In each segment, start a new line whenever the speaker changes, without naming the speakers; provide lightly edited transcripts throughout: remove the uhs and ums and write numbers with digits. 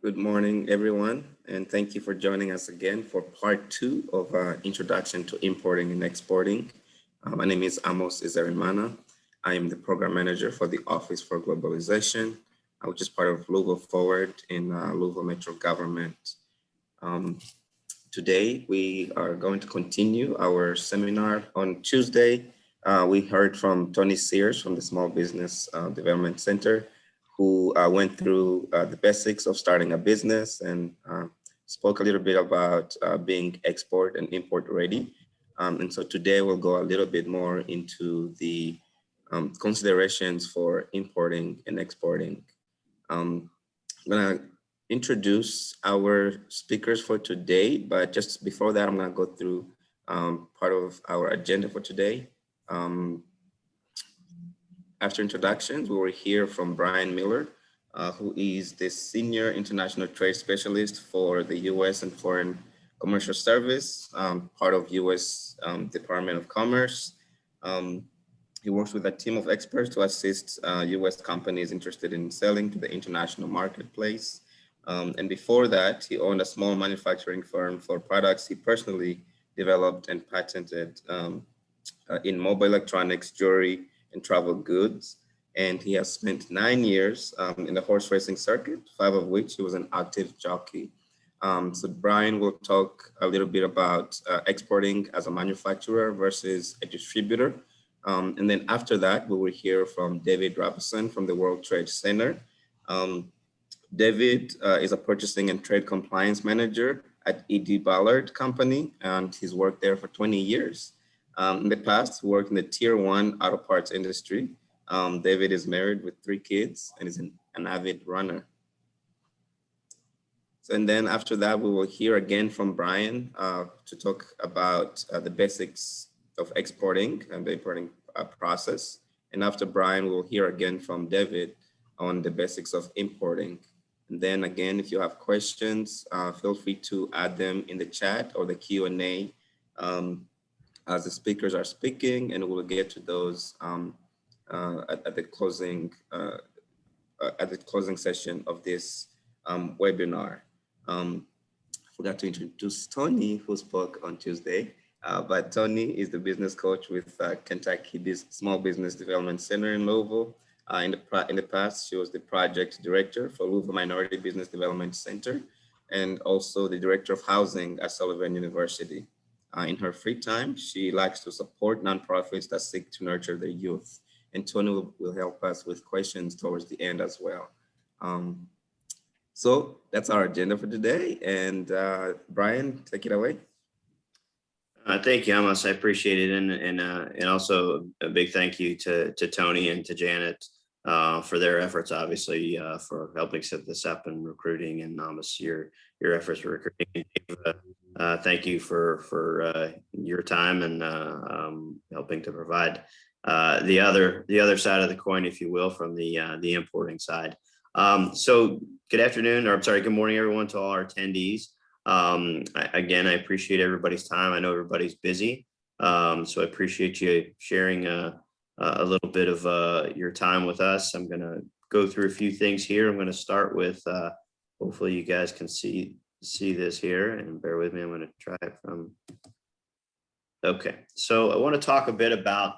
Good morning, everyone, and thank you for joining us again for part two of our Introduction to Importing and Exporting. My name is Amos Izarimana. I am the Program Manager for the Office for Globalization, which is part of Louisville Forward in Louisville Metro Government. Today, we are going to continue our seminar. On Tuesday, we heard from Tony Sears from the Small Business Development Center, who went through the basics of starting a business and spoke a little bit about being export and import ready. And so today we'll go a little bit more into the considerations for importing and exporting. I'm gonna introduce our speakers for today, but just before that, I'm gonna go through part of our agenda for today. After introductions, we will hear from Brian Miller, who is the Senior International Trade Specialist for the U.S. and Foreign Commercial Service, part of U.S. Department of Commerce. He works with a team of experts to assist U.S. companies interested in selling to the international marketplace. And before that, he owned a small manufacturing firm for products he personally developed and patented in mobile electronics, jewelry, and travel goods. And he has spent 9 years in the horse racing circuit, 5 of which he was an active jockey. So Brian will talk a little bit about exporting as a manufacturer versus a distributor. And then after that, we will hear from David Robinson from the World Trade Center. David is a purchasing and trade compliance manager at E.D. Ballard Company, and he's worked there for 20 years. In the past, he worked in the tier 1 auto parts industry. David is married with 3 kids and is an avid runner. So, and then after that, we will hear again from Brian to talk about the basics of exporting and the importing process. And after Brian, we'll hear again from David on the basics of importing. And then again, if you have questions, feel free to add them in the chat or the Q&A as the speakers are speaking, and we'll get to those at the closing session of this webinar. I forgot to introduce Tony, who spoke on Tuesday, but Tony is the business coach with Kentucky Small Business Development Center in Louisville. In the past, she was the project director for Louisville Minority Business Development Center and also the director of housing at Sullivan University. In her free time, she likes to support nonprofits that seek to nurture their youth. And Tony will help us with questions towards the end as well. So that's our agenda for today. And Brian, take it away.
Thank you, Amos. I appreciate it. And also a big thank you to Tony and to Janet for their efforts, obviously, for helping set this up and recruiting, and Amos, your efforts for recruiting. Thank you for your time and helping to provide the other side of the coin, if you will, from the importing side. So good afternoon, or I'm sorry, good morning, everyone, to all our attendees. Again, I appreciate everybody's time. I know everybody's busy, so I appreciate you sharing a little bit of your time with us. I'm going to go through a few things here. I'm going to start with, hopefully you guys can see this here, and bear with me. I'm going to try it from. Okay, so I want to talk a bit about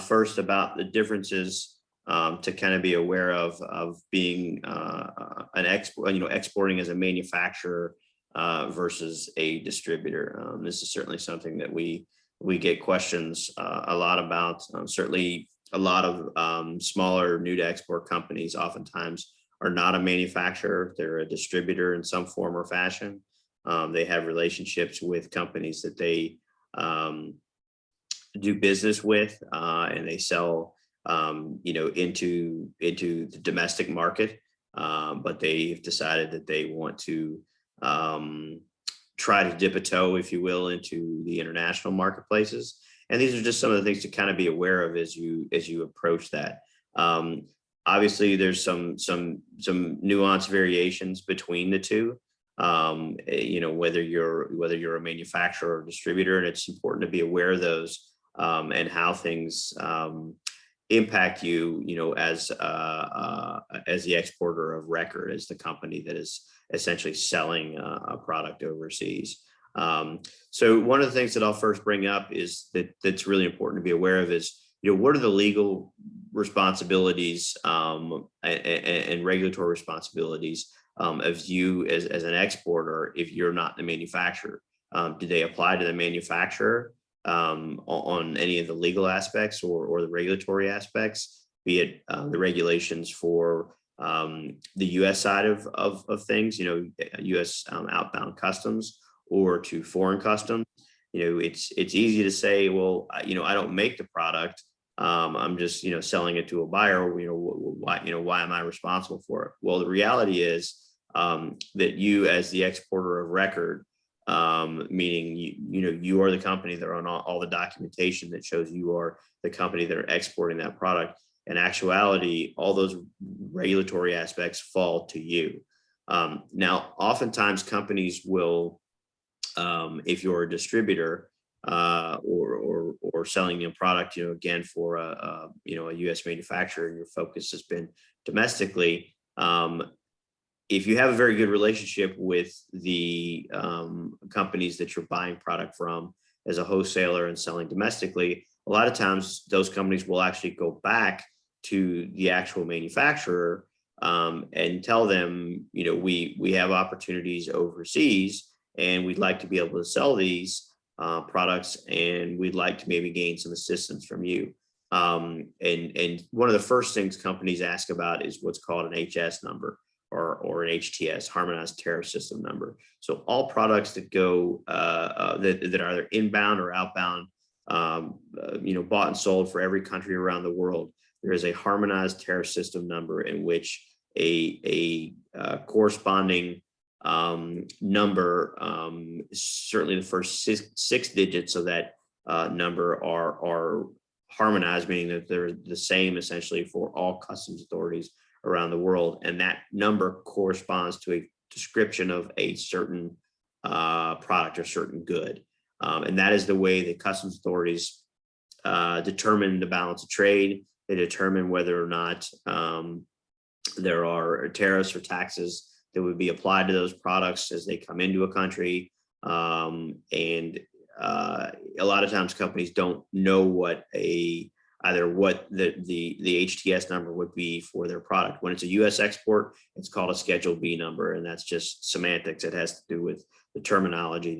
first about the differences to kind of be aware of being an exporting as a manufacturer versus a distributor. This is certainly something that we get questions a lot about. Certainly a lot of smaller new to export companies oftentimes are not a manufacturer. They're a distributor in some form or fashion. They have relationships with companies that they do business with, and they sell into the domestic market, but they've decided that they want to try to dip a toe, if you will, into the international marketplaces. And these are just some of the things to kind of be aware of as you approach that. Obviously, there's some nuanced variations between the two. Whether you're a manufacturer or distributor, and it's important to be aware of those and how things impact you, as the exporter of record, as the company that is essentially selling a product overseas. So one of the things that I'll first bring up is that's really important to be aware of is, what are the legal responsibilities and regulatory responsibilities of you as an exporter if you're not the manufacturer? Do they apply to the manufacturer on any of the legal aspects or the regulatory aspects, be it the regulations for the U.S. side of things, U.S. outbound customs, or to foreign customs? It's easy to say, well, I don't make the product. I'm just, selling it to a buyer. Why am I responsible for it? Well, the reality is that you, as the exporter of record, meaning you are the company that are on all the documentation that shows you are the company that are exporting that product. In actuality, all those regulatory aspects fall to you. Now, oftentimes companies will, if you're a distributor or selling a product, again for a U.S. manufacturer, and your focus has been domestically. If you have a very good relationship with the companies that you're buying product from as a wholesaler and selling domestically, a lot of times those companies will actually go back to the actual manufacturer and tell them, we have opportunities overseas and we'd like to be able to sell these products, and we'd like to maybe gain some assistance from you. And one of the first things companies ask about is what's called an HS number, or an HTS, Harmonized Tariff System number. So all products that go that are either inbound or outbound, bought and sold for every country around the world, there is a Harmonized Tariff System number in which a corresponding number, certainly the first six digits of that number are harmonized, meaning that they're the same essentially for all customs authorities around the world. And that number corresponds to a description of a certain product or certain good. And that is the way the customs authorities determine the balance of trade. They determine whether or not there are tariffs or taxes that would be applied to those products as they come into a country. And a lot of times companies don't know what either what the HTS number would be for their product. When it's a U.S. export, it's called a Schedule B number, and that's just semantics. It has to do with the terminology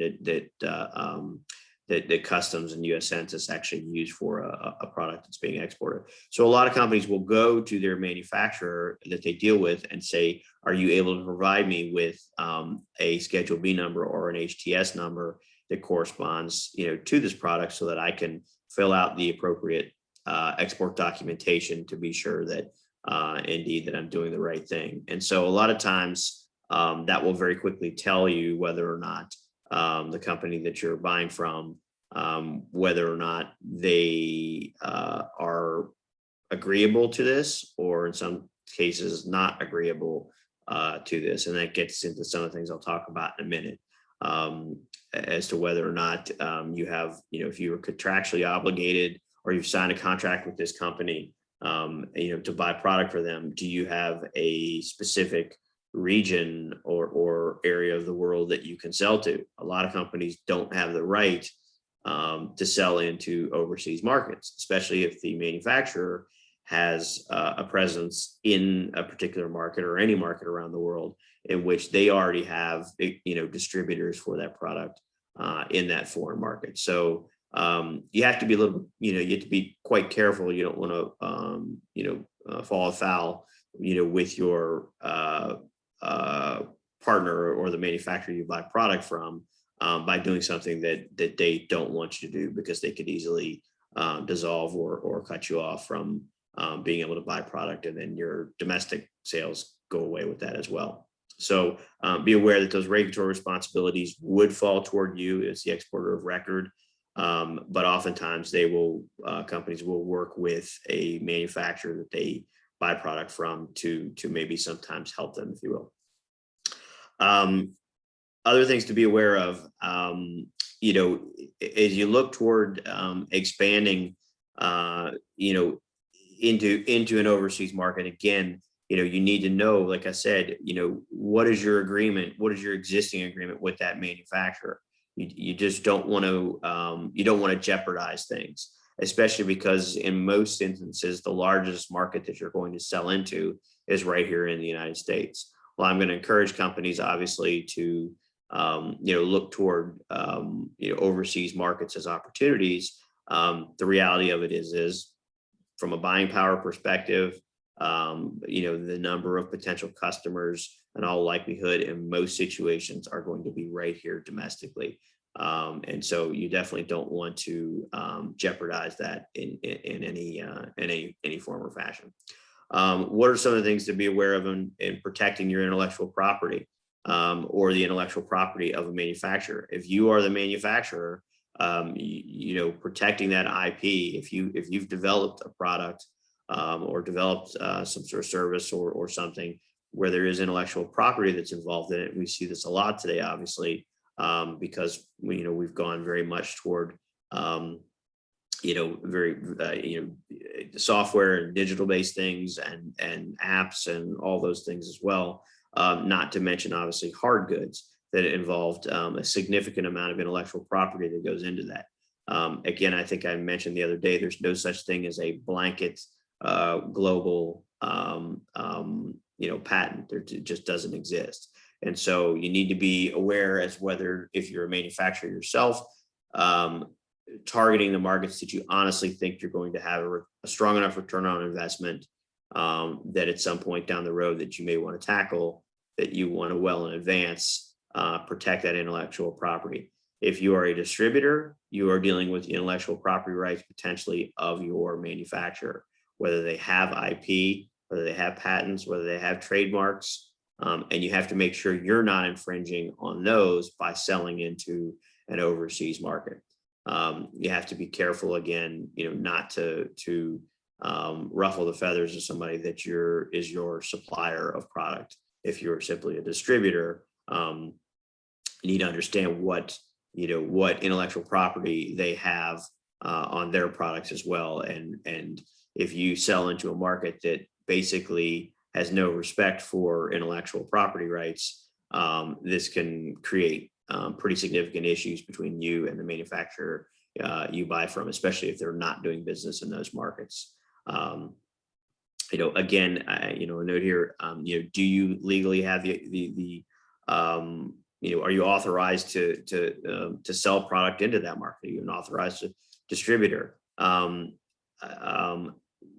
that customs and U.S. Census actually use for a product that's being exported. So a lot of companies will go to their manufacturer that they deal with and say, are you able to provide me with a Schedule B number or an HTS number that corresponds, to this product, so that I can fill out the appropriate export documentation to be sure that indeed that I'm doing the right thing. And so a lot of times that will very quickly tell you whether or not the company that you're buying from, whether or not they are agreeable to this, or in some cases not agreeable to this. And that gets into some of the things I'll talk about in a minute, as to whether or not you have, if you are contractually obligated or you've signed a contract with this company, to buy product for them, do you have a specific region or area of the world that you can sell to? A lot of companies don't have the right to sell into overseas markets, especially if the manufacturer has a presence in a particular market or any market around the world in which they already have, distributors for that product in that foreign market. So you have to be a little, you have to be quite careful. You don't want to, fall afoul, with your partner or the manufacturer you buy product from by doing something that they don't want you to do, because they could easily dissolve or cut you off from being able to buy product, and then your domestic sales go away with that as well. So be aware that those regulatory responsibilities would fall toward you as the exporter of record. But oftentimes companies will work with a manufacturer that they buy product from to maybe sometimes help them, if you will. Other things to be aware of, as you look toward expanding, into an overseas market. Again, you need to know, like I said, what is your agreement? What is your existing agreement with that manufacturer? You just don't want to, you don't want to jeopardize things, especially because in most instances, the largest market that you're going to sell into is right here in the United States. Well, I'm going to encourage companies, obviously, to look toward overseas markets as opportunities. The reality of it is from a buying power perspective, the number of potential customers in all likelihood in most situations are going to be right here domestically. And so you definitely don't want to jeopardize that in any form or fashion. What are some of the things to be aware of in protecting your intellectual property or the intellectual property of a manufacturer? If you are the manufacturer, protecting that IP, if you've developed a product or developed some sort of service or something where there is intellectual property that's involved in it. We see this a lot today, obviously, because we've gone very much toward software and digital based things and apps and all those things as well. Not to mention, obviously, hard goods that involved a significant amount of intellectual property that goes into that. Again, I think I mentioned the other day, there's no such thing as a blanket global patent. There just doesn't exist. And so you need to be aware as whether, if you're a manufacturer yourself, targeting the markets that you honestly think you're going to have a strong enough return on investment that at some point down the road that you may want to tackle, that you want to well in advance protect that intellectual property. If you are a distributor, you are dealing with the intellectual property rights potentially of your manufacturer, whether they have IP, whether they have patents, whether they have trademarks, and you have to make sure you're not infringing on those by selling into an overseas market. You have to be careful, again, not to ruffle the feathers of somebody that is your supplier of product. If you're simply a distributor, you need to understand what intellectual property they have on their products as well. And if you sell into a market that basically has no respect for intellectual property rights, this can create pretty significant issues between you and the manufacturer you buy from, especially if they're not doing business in those markets. Again, a note here, do you legally have are you authorized to sell product into that market? Are you an authorized distributor?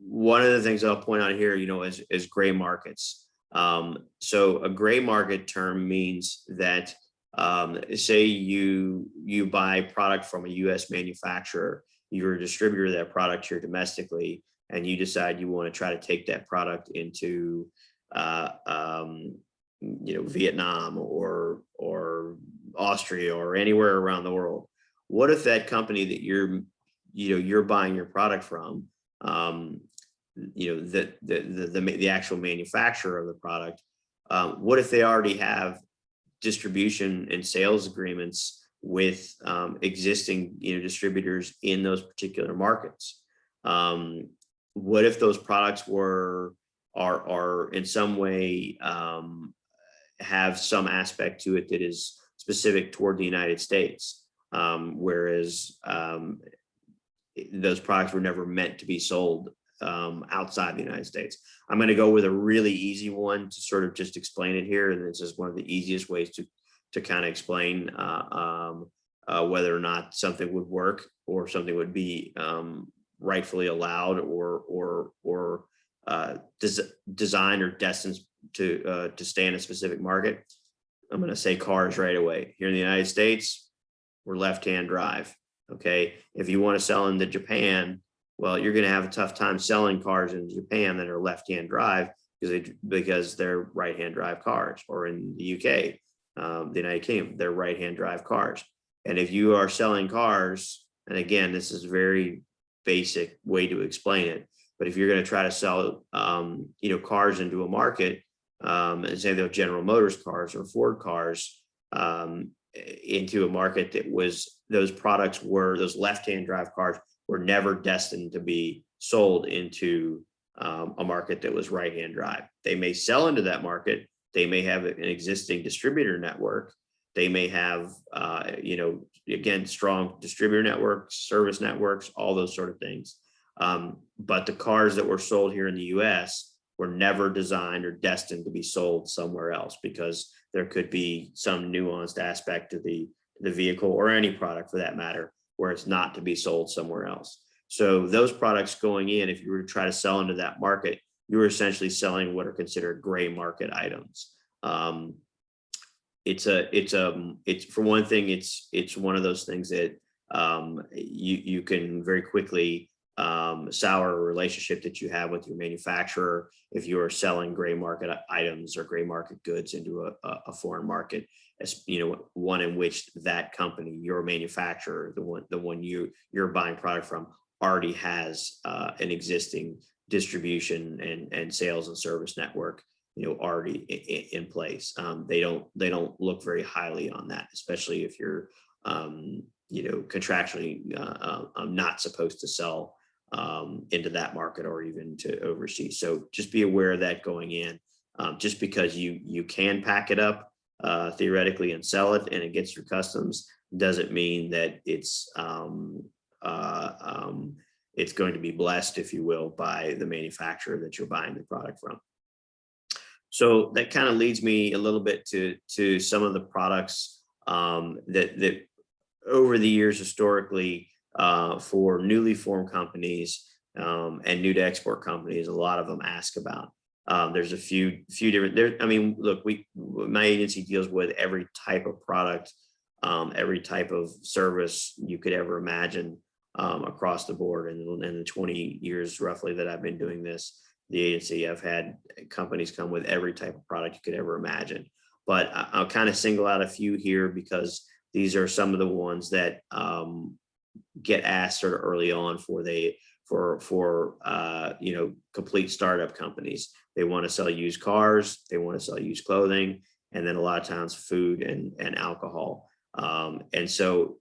One of the things I'll point out here, is gray markets. So a gray market term means that, say you buy product from a U.S. manufacturer, you're a distributor of that product here domestically, and you decide you want to try to take that product into Vietnam or Austria or anywhere around the world. What if that company that you're buying your product from, the actual manufacturer of the product, what if they already have distribution and sales agreements with existing distributors in those particular markets? What if those products are in some way have some aspect to it that is specific toward the United States, whereas those products were never meant to be sold outside the United States? I'm going to go with a really easy one to sort of just explain it here, and this is one of the easiest ways to kind of explain whether or not something would work or something would be rightfully allowed or designed or destined to stay in a specific market. I'm going to say cars right away. Here in the United States, we're left-hand drive. Okay, if you want to sell into Japan, well, you're going to have a tough time selling cars in Japan that are left-hand drive because they're right-hand drive cars, or in the UK, the United Kingdom, they're right-hand drive cars. And if you are selling cars, and again, this is a very basic way to explain it, but if you're going to try to sell, cars into a market, and say they're General Motors cars or Ford cars, into a market that was, those left-hand drive cars were never destined to be sold into a market that was right-hand drive. They may sell into that market. They may have an existing distributor network. They may have, again, strong distributor networks, service networks, all those sort of things. But the cars that were sold here in the US were never designed or destined to be sold somewhere else, because there could be some nuanced aspect to the vehicle, or any product for that matter, where it's not to be sold somewhere else. So those products going in, if you were to try to sell into that market, you were essentially selling what are considered gray market items. It's for one thing, it's one of those things that you can very quickly sour a relationship that you have with your manufacturer if you are selling gray market items or gray market goods into a foreign market, as one in which that company, your manufacturer, the one you're buying product from, already has an existing distribution and sales and service network already in place. They don't look very highly on that, especially if you're contractually not supposed to sell into that market or even to overseas. So just be aware of that going in. Just because you can pack it up theoretically and sell it and it gets through customs doesn't mean that it's going to be blessed, if you will, by the manufacturer that you're buying the product from. So that kind of leads me a little bit to some of the products that over the years historically for newly formed companies and new to export companies, a lot of them ask about. There's a few different. Look, my agency deals with every type of product, every type of service you could ever imagine across the board. And in the 20 years roughly that I've been doing this, the agency, I've had companies come with every type of product you could ever imagine. But I'll kind of single out a few here because these are some of the ones that get asked sort of early on for complete startup companies. They want to sell used cars, they want to sell used clothing, and then a lot of times food and alcohol. And so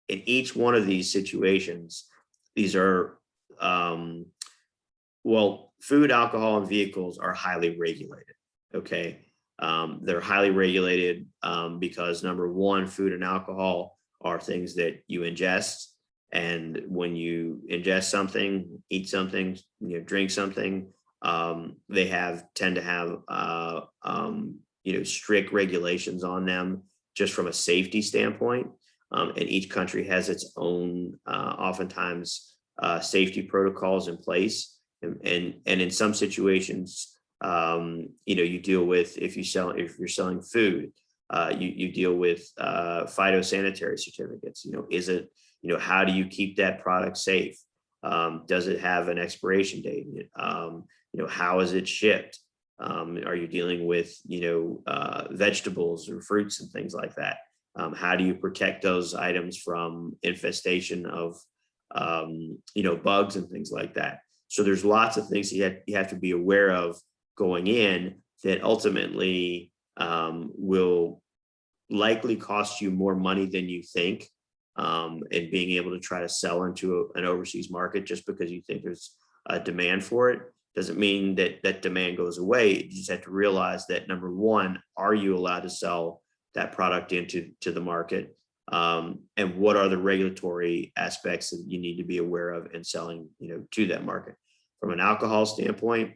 in each one of these situations, these are, food, alcohol, and vehicles are highly regulated. Okay. They're highly regulated because number one, food and alcohol are things that you ingest. And when you ingest something, eat something, drink something, they tend to have strict regulations on them just from a safety standpoint. And each country has its own, oftentimes, safety protocols in place. And in some situations, you deal with, if you're selling food, you deal with phytosanitary certificates. Is it, how do you keep that product safe? Does it have an expiration date? How is it shipped? Are you dealing with, vegetables or fruits and things like that? How do you protect those items from infestation of, bugs and things like that? So there's lots of things you have to be aware of going in that ultimately will likely cost you more money than you think, and being able to try to sell into an overseas market just because you think there's a demand for it doesn't mean that demand goes away. You just have to realize that, number one, are you allowed to sell that product into the market? And what are the regulatory aspects that you need to be aware of in selling, to that market? From an alcohol standpoint,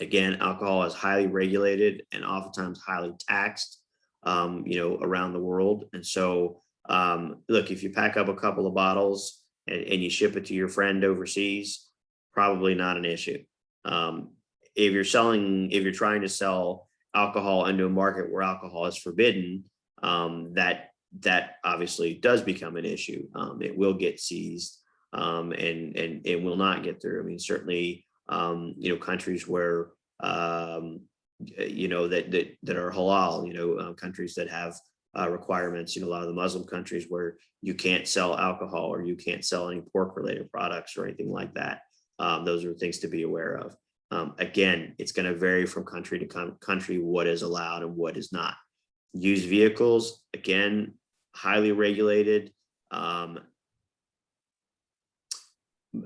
again, alcohol is highly regulated and oftentimes highly taxed, around the world. And so, look, if you pack up a couple of bottles and you ship it to your friend overseas, probably not an issue. If you're trying to sell alcohol into a market where alcohol is forbidden, that obviously does become an issue. It will get seized, and it will not get through. I mean, certainly, countries where, that are halal, countries that have requirements, a lot of the Muslim countries where you can't sell alcohol or you can't sell any pork related products or anything like that. Those are things to be aware of. Again, it's going to vary from country to country what is allowed and what is not. Used vehicles, again, highly regulated.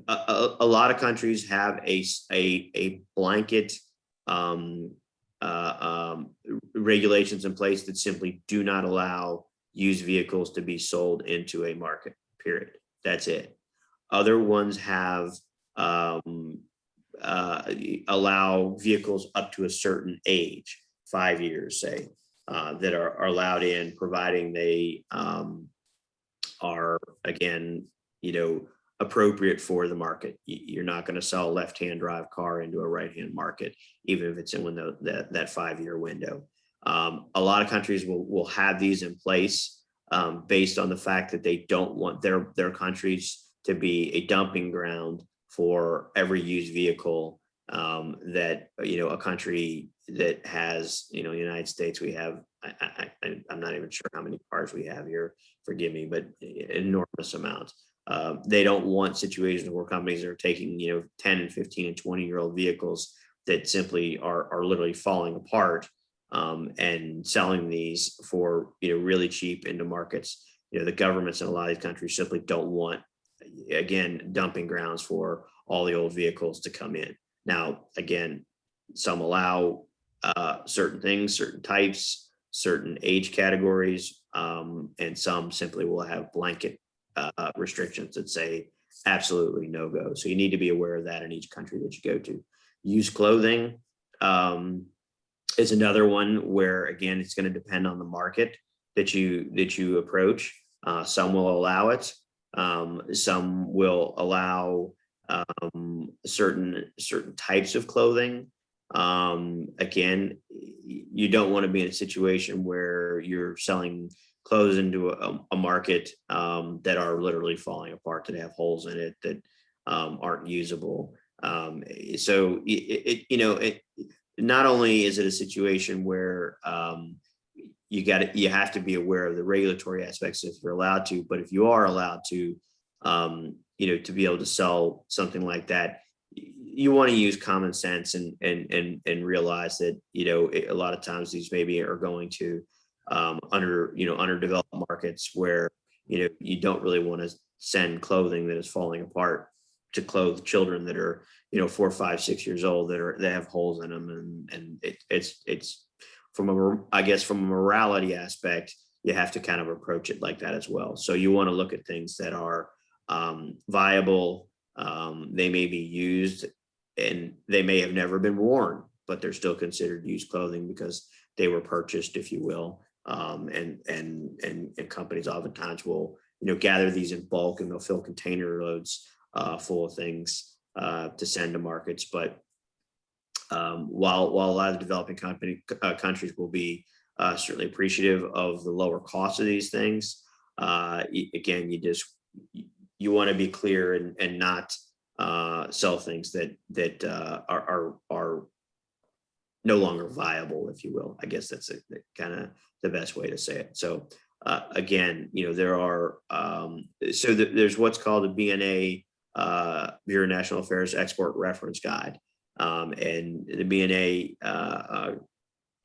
a lot of countries have a blanket um, regulations in place that simply do not allow used vehicles to be sold into a market, period. That's it. Other ones have um, allow vehicles up to a certain age, 5 years, say, that are allowed in, providing they are, again, appropriate for the market. You're not going to sell a left-hand drive car into a right-hand market, even if it's in that 5-year window. A lot of countries will have these in place based on the fact that they don't want their countries to be a dumping ground for every used vehicle that a country that has, the United States, we have, I'm not even sure how many cars we have here, forgive me, but enormous amounts. They don't want situations where companies are taking 10 and 15 and 20-year-old vehicles that simply are literally falling apart and selling these for really cheap into markets. The governments in a lot of these countries simply don't want, again, dumping grounds for all the old vehicles to come in. Now, again, some allow certain things, certain types, certain age categories, and some simply will have blanket restrictions that say absolutely no go. So you need to be aware of that in each country that you go to. Used clothing is another one where, again, it's going to depend on the market that you approach. Some will allow it. Some will allow certain types of clothing. Again, you don't want to be in a situation where you're selling clothes into a market that are literally falling apart, that have holes in it, that aren't usable. So not only is it a situation where you have to be aware of the regulatory aspects if you're allowed to, but if you are allowed to, to be able to sell something like that, you want to use common sense and realize that a lot of times these maybe are going to underdeveloped markets where you don't really want to send clothing that is falling apart to clothe children that are 4, 5, 6 years old that have holes in them, and it's from a morality aspect, you have to kind of approach it like that as well. So you want to look at things that are viable. They may be used and they may have never been worn, but they're still considered used clothing because they were purchased, if you will. And companies oftentimes will gather these in bulk, and they'll fill container loads full of things to send to markets. But while a lot of developing countries will be certainly appreciative of the lower cost of these things, again, you want to be clear and not sell things that are no longer viable, if you will. I guess that's kind of the best way to say it. So again, there are there's what's called the BNA, Bureau of National Affairs Export Reference Guide, and the BNA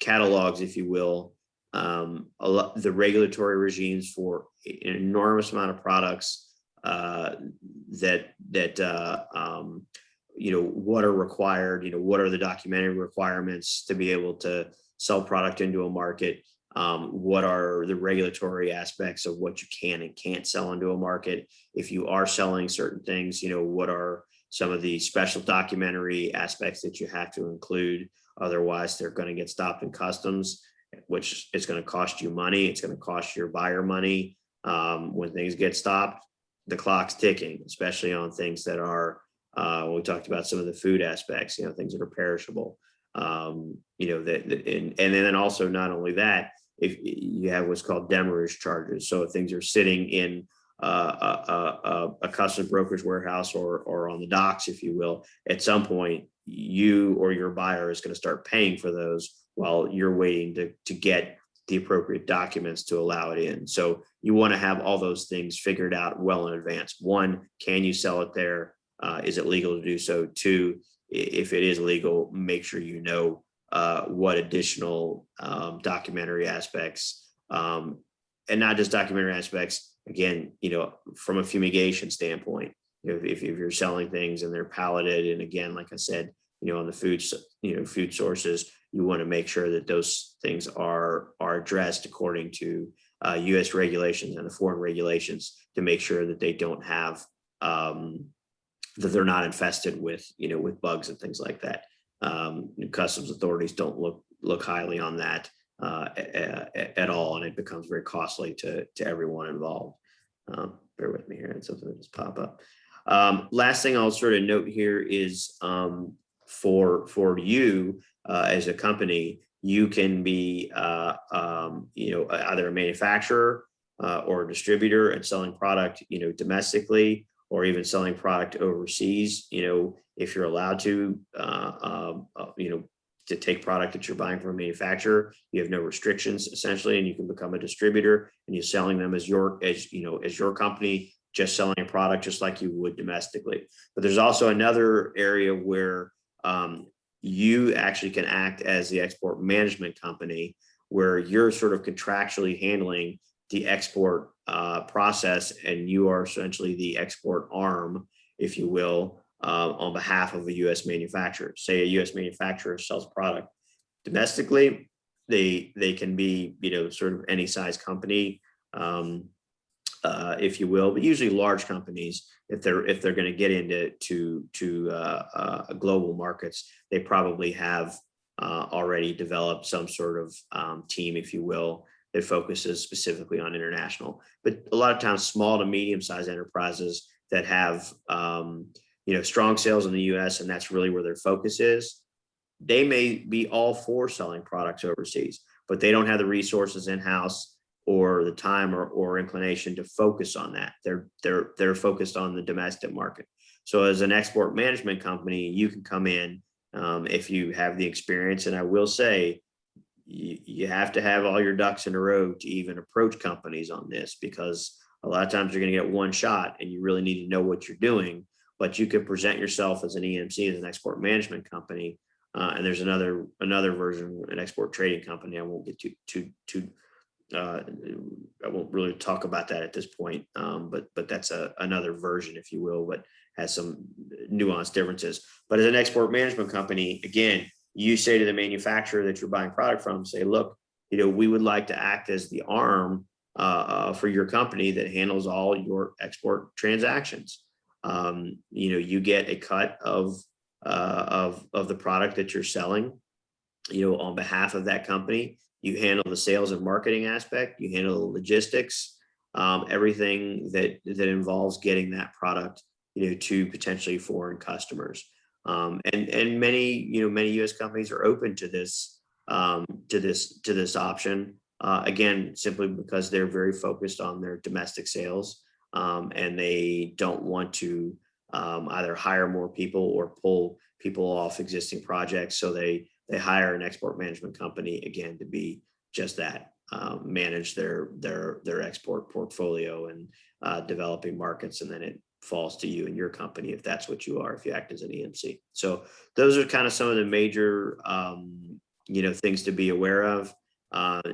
catalogs, if you will, the regulatory regimes for an enormous amount of products that what are required, what are the documentary requirements to be able to sell product into a market, what are the regulatory aspects of what you can and can't sell into a market. If you are selling certain things, what are some of the special documentary aspects that you have to include, otherwise they're going to get stopped in customs, which is going to cost you money. It's going to cost your buyer money. When things get stopped, the clock's ticking, especially on things that are we talked about some of the food aspects, things that are perishable, and then also not only that, if you have what's called demurrage charges. So if things are sitting in a customs broker's warehouse or on the docks, if you will, at some point you or your buyer is going to start paying for those while you're waiting to get the appropriate documents to allow it in. So you want to have all those things figured out well in advance. One, can you sell it there? Is it legal to do so? Two, if it is legal, make sure you know what additional documentary aspects, and not just documentary aspects, again, from a fumigation standpoint, if you're selling things and they're palleted, and again, like I said, on the food sources, you want to make sure that those things are addressed according to U.S. regulations and the foreign regulations to make sure that they don't have that they're not infested with with bugs and things like that. Customs authorities don't look highly on that at all, and it becomes very costly to everyone involved. Bear with me here, and something that just pop up. Last thing I'll sort of note here is for you as a company, you can be either a manufacturer or a distributor and selling product domestically, or even selling product overseas. If you're allowed to to take product that you're buying from a manufacturer, you have no restrictions essentially, and you can become a distributor and you're selling them as your company, just selling a product just like you would domestically. But there's also another area where you actually can act as the export management company, where you're sort of contractually handling the export process, and you are essentially the export arm, if you will, on behalf of a U.S. manufacturer. Say a U.S. manufacturer sells product domestically, they can be sort of any size company, if you will, but usually large companies, if they're going to get into global markets, they probably have already developed some sort of team, if you will, that focuses specifically on international. But a lot of times, small to medium-sized enterprises that have strong sales in the U.S. and that's really where their focus is, they may be all for selling products overseas, but they don't have the resources in-house or the time or inclination to focus on that. They're focused on the domestic market. So as an export management company, you can come in if you have the experience, and I will say you have to have all your ducks in a row to even approach companies on this, because a lot of times you're going to get one shot and you really need to know what you're doing. But you could present yourself as an EMC, as an export management company, and there's another version, an export trading company. I won't get too I won't really talk about that at this point, but that's another version, if you will, but has some nuanced differences. But as an export management company, again, you say to the manufacturer that you're buying product from, say, look, we would like to act as the arm for your company that handles all your export transactions. You get a cut of the product that you're selling, on behalf of that company. You handle the sales and marketing aspect, you handle the logistics, everything that involves getting that product, to potentially foreign customers. And many U.S. companies are open to this option. Again, simply because they're very focused on their domestic sales, and they don't want to either hire more people or pull people off existing projects. So they hire an export management company, again, to be just that, manage their export portfolio and developing markets, and then it falls to you and your company if that's what you are, if you act as an EMC. So those are kind of some of the major things to be aware of.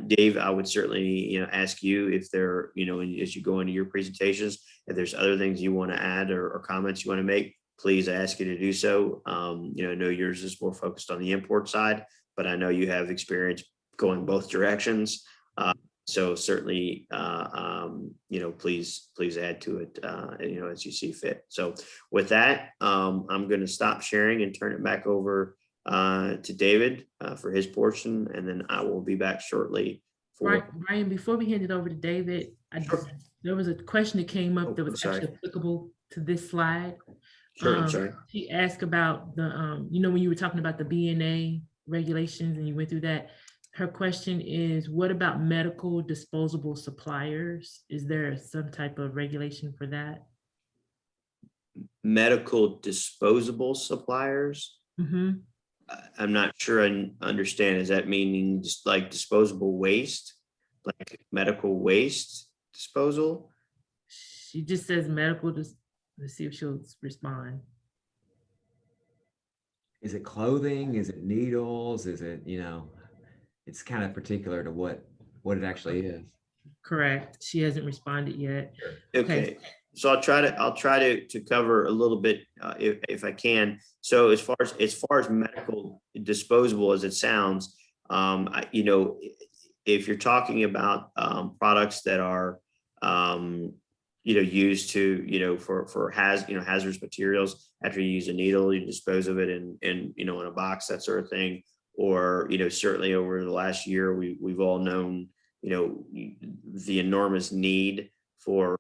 Dave, I would certainly ask you if there as you go into your presentations, if there's other things you want to add or comments you want to make, please, I ask you to do so. I know yours is more focused on the import side, but I know you have experience going both directions. So certainly, please add to it, as you see fit. So with that, I'm going to stop sharing and turn it back over to David for his portion, and then I will be back shortly.
Brian, before we hand it over to David, there was a question that came up that was actually applicable to this slide.
Sure, I'm sorry.
She asked about the, when you were talking about the BNA regulations and you went through that. Her question is, what about medical disposable suppliers? Is there some type of regulation for that?
Medical disposable suppliers?
Mm-hmm.
I'm not sure I understand. Is that meaning just like disposable waste, like medical waste disposal?
She just says medical. Let's see if she'll respond.
Is it clothing? Is it needles? Is it, it's kind of particular to what it actually is.
Correct. She hasn't responded yet.
Okay. So I'll try to cover a little bit if I can. So as far as medical disposable as it sounds, you know, if you're talking about products that are you know, used to, you know, for hazardous materials, after you use a needle, you dispose of it in you know, in a box, that sort of thing. Or, you know, certainly over the last year, we've all known, you know, the enormous need for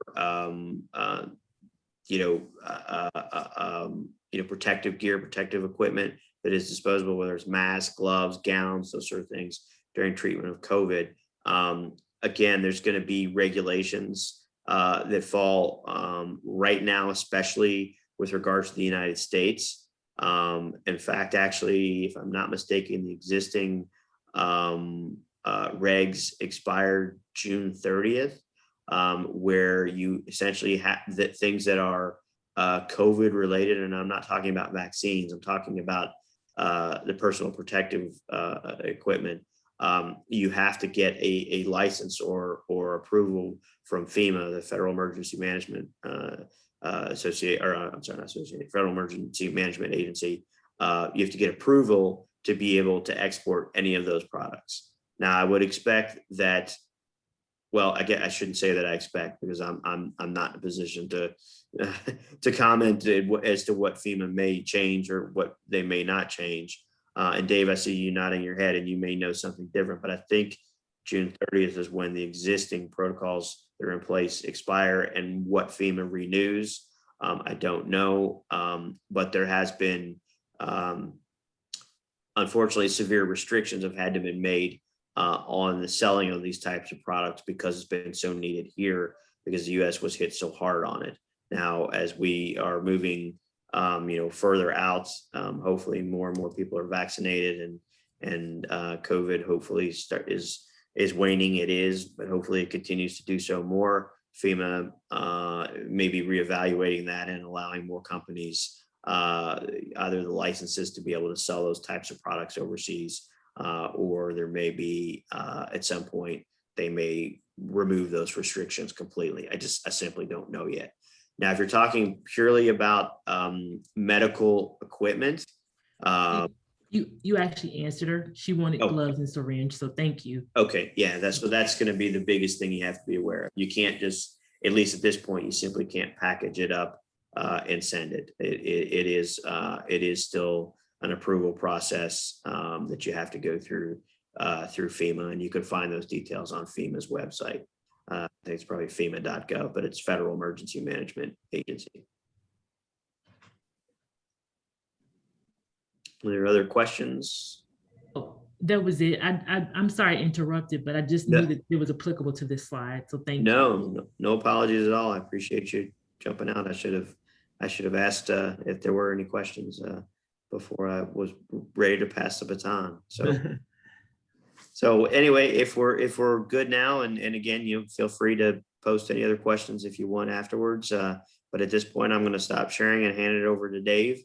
protective gear, protective equipment that is disposable, whether it's masks, gloves, gowns, those sort of things during treatment of COVID. Again, there's going to be regulations that fall right now, especially with regards to the United States. In fact, actually, if I'm not mistaken, the existing regs expired June 30th, where you essentially have that things that are COVID related, and I'm not talking about vaccines, I'm talking about the personal protective equipment. You have to get a license or approval from FEMA, the Federal Emergency Management Federal Emergency Management Agency. You have to get approval to be able to export any of those products. Now, I would expect that. Well, I shouldn't say that I expect, because I'm not in a position to comment as to what FEMA may change or what they may not change. And Dave, I see you nodding your head, and you may know something different, but I think June 30th is when the existing protocols that are in place expire, and what FEMA renews, I don't know. But there has been, unfortunately, severe restrictions have had to be made on the selling of these types of products, because it's been so needed here, because the U.S. was hit so hard on it. Now, as we are moving, further out, hopefully more and more people are vaccinated, and COVID hopefully is waning. It is, but hopefully it continues to do so more. FEMA may be reevaluating that and allowing more companies either the licenses to be able to sell those types of products overseas, or there may be at some point they may remove those restrictions completely. I simply don't know yet. Now, if you're talking purely about medical equipment,
you actually answered her. She wanted gloves and syringe, so thank you.
Okay, yeah, that's going to be the biggest thing you have to be aware of. You can't just, at least at this point, you simply can't package it up and send it. It is still an approval process that you have to go through FEMA, and you can find those details on FEMA's website. I think it's probably FEMA.gov, but it's Federal Emergency Management Agency. Are there other questions?
Oh, that was it. I'm sorry I interrupted, but I just knew that it was applicable to this slide. So thank you.
No apologies at all. I appreciate you jumping out. I should have asked if there were any questions before I was ready to pass the baton. So anyway, if we're good now, and again, you feel free to post any other questions if you want afterwards. But at this point, I'm going to stop sharing and hand it over to Dave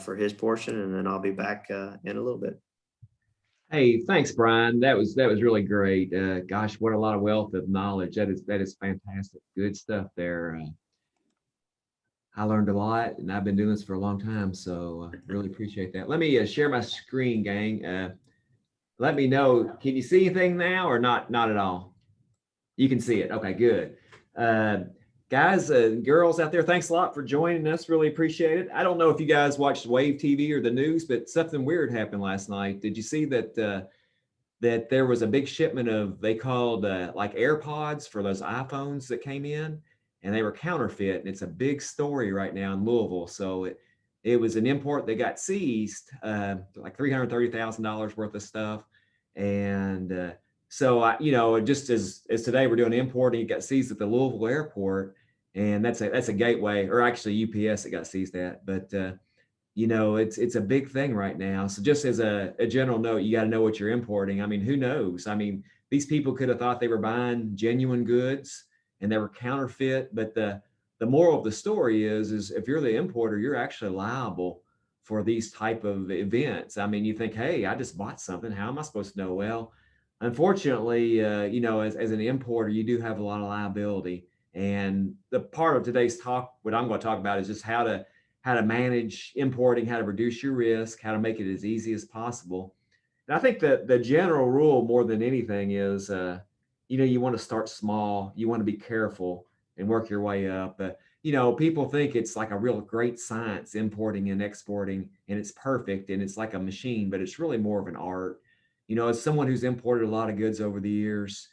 for his portion, and then I'll be back in a little bit.
Hey, thanks, Brian. That was really great. Gosh, what a lot of wealth of knowledge. That is fantastic. Good stuff there. I learned a lot, and I've been doing this for a long time, so really appreciate that. Let me share my screen, gang. Let me know, can you see anything now or not at all? You can see it. Okay, good. Guys and girls out there, thanks a lot for joining us. Really appreciate it. I don't know if you guys watched Wave TV or the news, but something weird happened last night. Did you see that that there was a big shipment of, they called like AirPods for those iPhones that came in, and they were counterfeit, and it's a big story right now in Louisville. So it was an import that got seized, like $330,000 worth of stuff. And so just as today we're doing importing, it got seized at the Louisville airport, and that's a gateway, or actually UPS that got seized at. But it's a big thing right now. So just as a general note, you got to know what you're importing. I mean, who knows? I mean, these people could have thought they were buying genuine goods and they were counterfeit. But the moral of the story is if you're the importer, you're actually liable for these type of events. I mean, you think, hey, I just bought something. How am I supposed to know? Well, unfortunately, as an importer, you do have a lot of liability. And the part of today's talk, what I'm going to talk about is just how to manage importing, how to reduce your risk, how to make it as easy as possible. And I think that the general rule more than anything is, you want to start small, you want to be careful and work your way up. People think it's like a real great science, importing and exporting, and it's perfect and it's like a machine, but it's really more of an art. As someone who's imported a lot of goods over the years,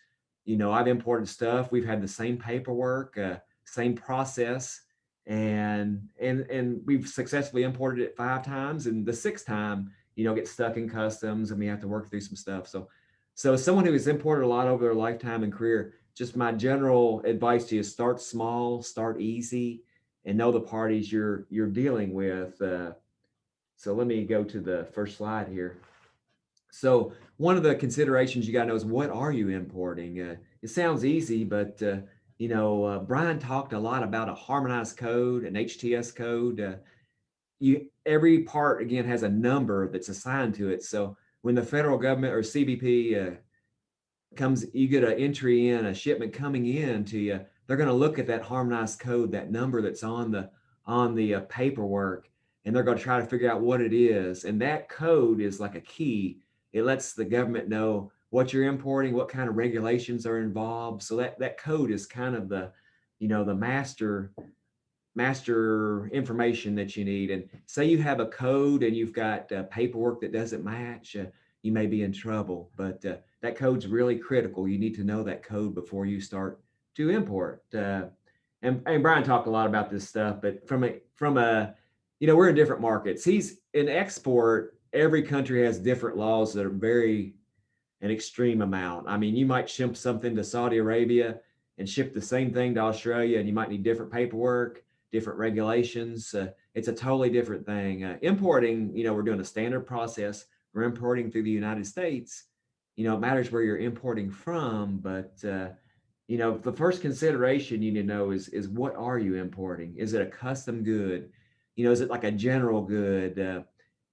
I've imported stuff. We've had the same paperwork, same process, and we've successfully imported it 5 times, and the sixth time, get stuck in customs, and we have to work through some stuff. So as someone who has imported a lot over their lifetime and career, just my general advice to you: start small, start easy, and know the parties you're dealing with. So let me go to the first slide here. So one of the considerations you got to know is, what are you importing? It sounds easy, but Brian talked a lot about a harmonized code, an HTS code. Every part again has a number that's assigned to it. So when the federal government or CBP comes, you get an entry in, a shipment coming in to you, they're going to look at that harmonized code, that number that's on the paperwork, and they're going to try to figure out what it is. And that code is like a key. It lets the government know what you're importing, what kind of regulations are involved. So that code is kind of the master information that you need. And say you have a code and you've got paperwork that doesn't match, you may be in trouble. But that code's really critical. You need to know that code before you start to import. And Brian talked a lot about this stuff, but from a we're in different markets. He's in export. Every country has different laws that vary an extreme amount. I mean, you might ship something to Saudi Arabia and ship the same thing to Australia, and you might need different paperwork, different regulations. It's a totally different thing. Importing, we're doing a standard process. We're importing through the United States. It matters where you're importing from, but the first consideration you need to know is what are you importing? Is it a custom good? Is it like a general good?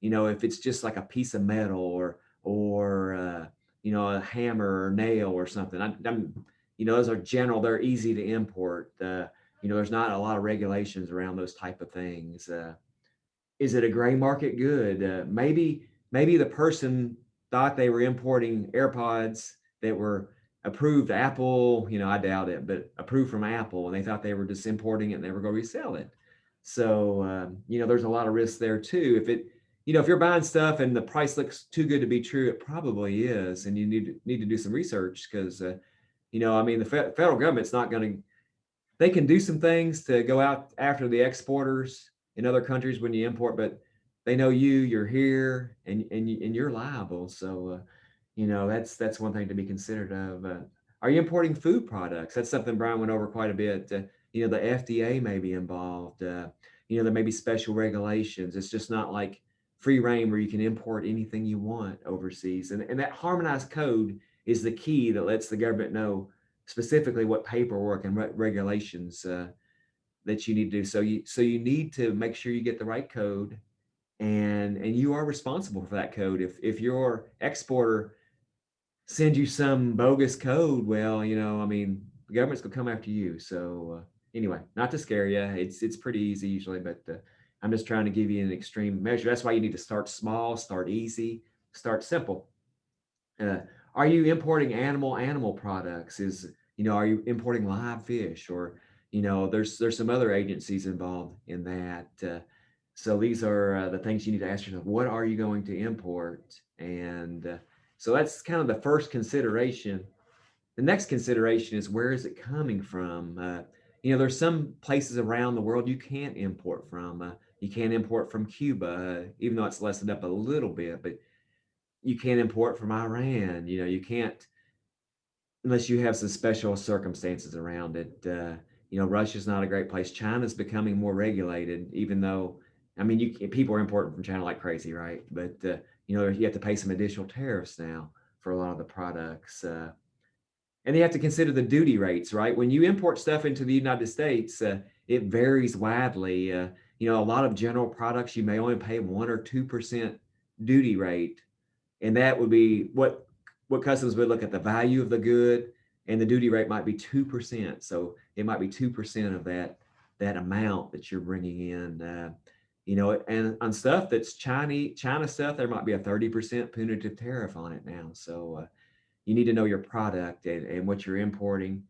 If it's just like a piece of metal or a hammer or nail or something. Those are general. They're easy to import. There's not a lot of regulations around those type of things. Is it a gray market good? Maybe the person thought they were importing AirPods that were approved Apple, I doubt it, but approved from Apple, and they thought they were just importing it and they were going to resell it. So, there's a lot of risk there too. If you're buying stuff and the price looks too good to be true, it probably is. And you need to do some research because, the federal government's not going to, they can do some things to go out after the exporters in other countries when you import, but they know you're here and you're liable. So, that's one thing to be considered of. Are you importing food products? That's something Brian went over quite a bit. The FDA may be involved. There may be special regulations. It's just not like free reign where you can import anything you want overseas. And that harmonized code is the key that lets the government know specifically what paperwork and regulations that you need to do. So you need to make sure you get the right code, and you are responsible for that code. If your exporter sends you some bogus code, well, the government's gonna come after you. So anyway, not to scare you, it's pretty easy usually, but I'm just trying to give you an extreme measure. That's why you need to start small, start easy, start simple. Are you importing animal products? Are you importing live fish? Or there's some other agencies involved in that. So these are the things you need to ask yourself: what are you going to import? And so that's kind of the first consideration. The next consideration is, where is it coming from? There's some places around the world you can't import from. You can't import from Cuba, even though it's lessened up a little bit, but you can't import from Iran. You can't, unless you have some special circumstances around it. Russia's not a great place. China's becoming more regulated, even though, people are importing from China like crazy, right? But, you have to pay some additional tariffs now for a lot of the products. And you have to consider the duty rates, right? When you import stuff into the United States, it varies widely. A lot of general products, you may only pay 1 or 2% duty rate. And that would be what customs would look at: the value of the good, and the duty rate might be 2%. So it might be 2% of that amount that you're bringing in. And on stuff that's China stuff, there might be a 30% punitive tariff on it now. So you need to know your product and what you're importing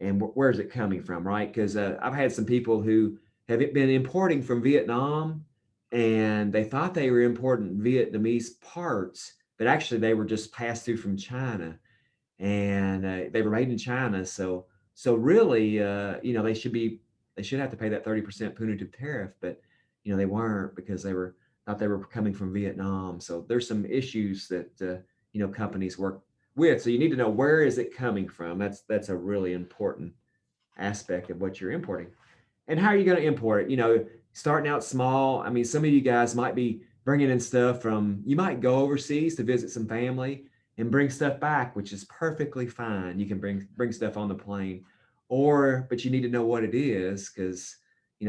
and where's it coming from, right? Because I've had some people who have been importing from Vietnam, and they thought they were importing Vietnamese parts, but actually they were just passed through from China, and they were made in China. So really, they should have to pay that 30% punitive tariff, but they weren't, because thought they were coming from Vietnam. So there's some issues that companies work with. So you need to know, where is it coming from? That's a really important aspect of what you're importing. And how are you going to import it? Starting out small. I mean, some of you guys might be bringing in stuff you might go overseas to visit some family and bring stuff back, which is perfectly fine. You can bring stuff on the plane, but you need to know what it is, because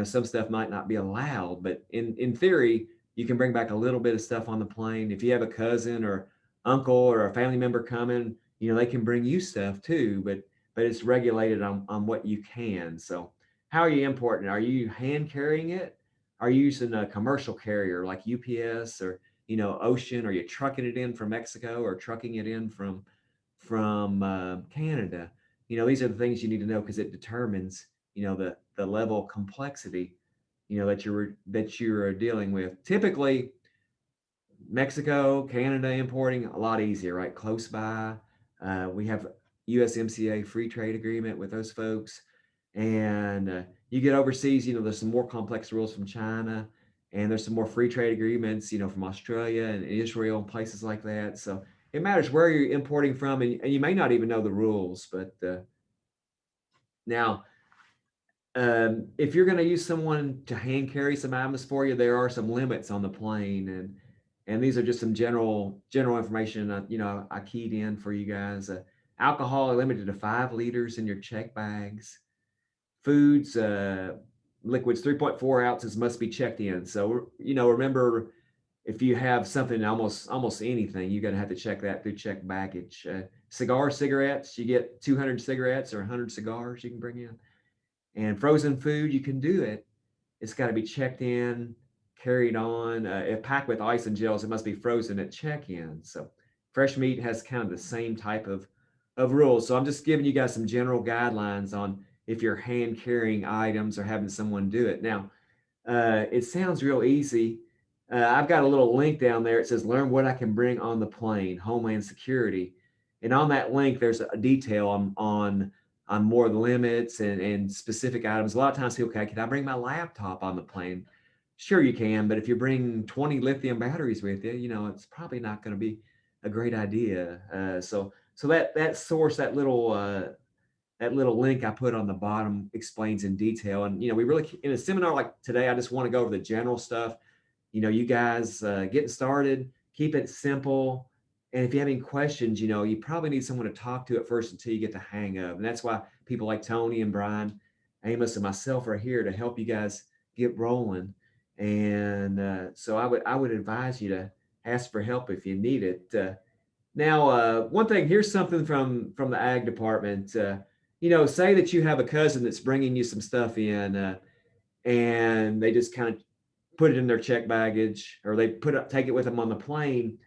some stuff might not be allowed. But in theory, you can bring back a little bit of stuff on the plane. If you have a cousin or uncle or a family member coming, they can bring you stuff too, but it's regulated on what you can. So how are you importing? Are you hand carrying it? Are you using a commercial carrier like UPS or Ocean? Are you trucking it in from Mexico or trucking it in from Canada? These are the things you need to know, because it determines the level of complexity that you're dealing with. Typically, Mexico, Canada importing a lot easier, right? Close by. We have USMCA free trade agreement with those folks. And you get overseas, there's some more complex rules from China, and there's some more free trade agreements, from Australia and Israel and places like that. So it matters where you're importing from, and you may not even know the rules. But now, if you're going to use someone to hand carry some items for you, there are some limits on the plane, and these are just some general information. I keyed in for you guys. Alcohol limited to 5 liters in your check bags. Foods, liquids 3.4 ounces must be checked in. So remember, if you have something, almost anything, you're going to have to check that through checked baggage. Cigarettes, you get 200 cigarettes or 100 cigars you can bring in. And frozen food, you can do it. It's got to be checked in, carried on. If packed with ice and gels, it must be frozen at check-in. So fresh meat has kind of the same type of rules. So I'm just giving you guys some general guidelines on if you're hand carrying items or having someone do it. Now, it sounds real easy. I've got a little link down there. It says, learn what I can bring on the plane, Homeland Security. And on that link, there's a detail on more limits and specific items. A lot of times people, okay, can I bring my laptop on the plane? Sure you can, but if you bring 20 lithium batteries with you, it's probably not going to be a great idea. So that source, that little link I put on the bottom explains in detail. And we really, in a seminar like today, I just want to go over the general stuff. You guys getting started, keep it simple. And if you have any questions, you probably need someone to talk to at first until you get the hang of. And that's why people like Tony and Brian, Amos, and myself are here to help you guys get rolling. And so I would advise you to ask for help if you need it. Now, one thing, here's something from the ag department. Say that you have a cousin that's bringing you some stuff in, and they just kind of put it in their check baggage, or they take it with them on the plane.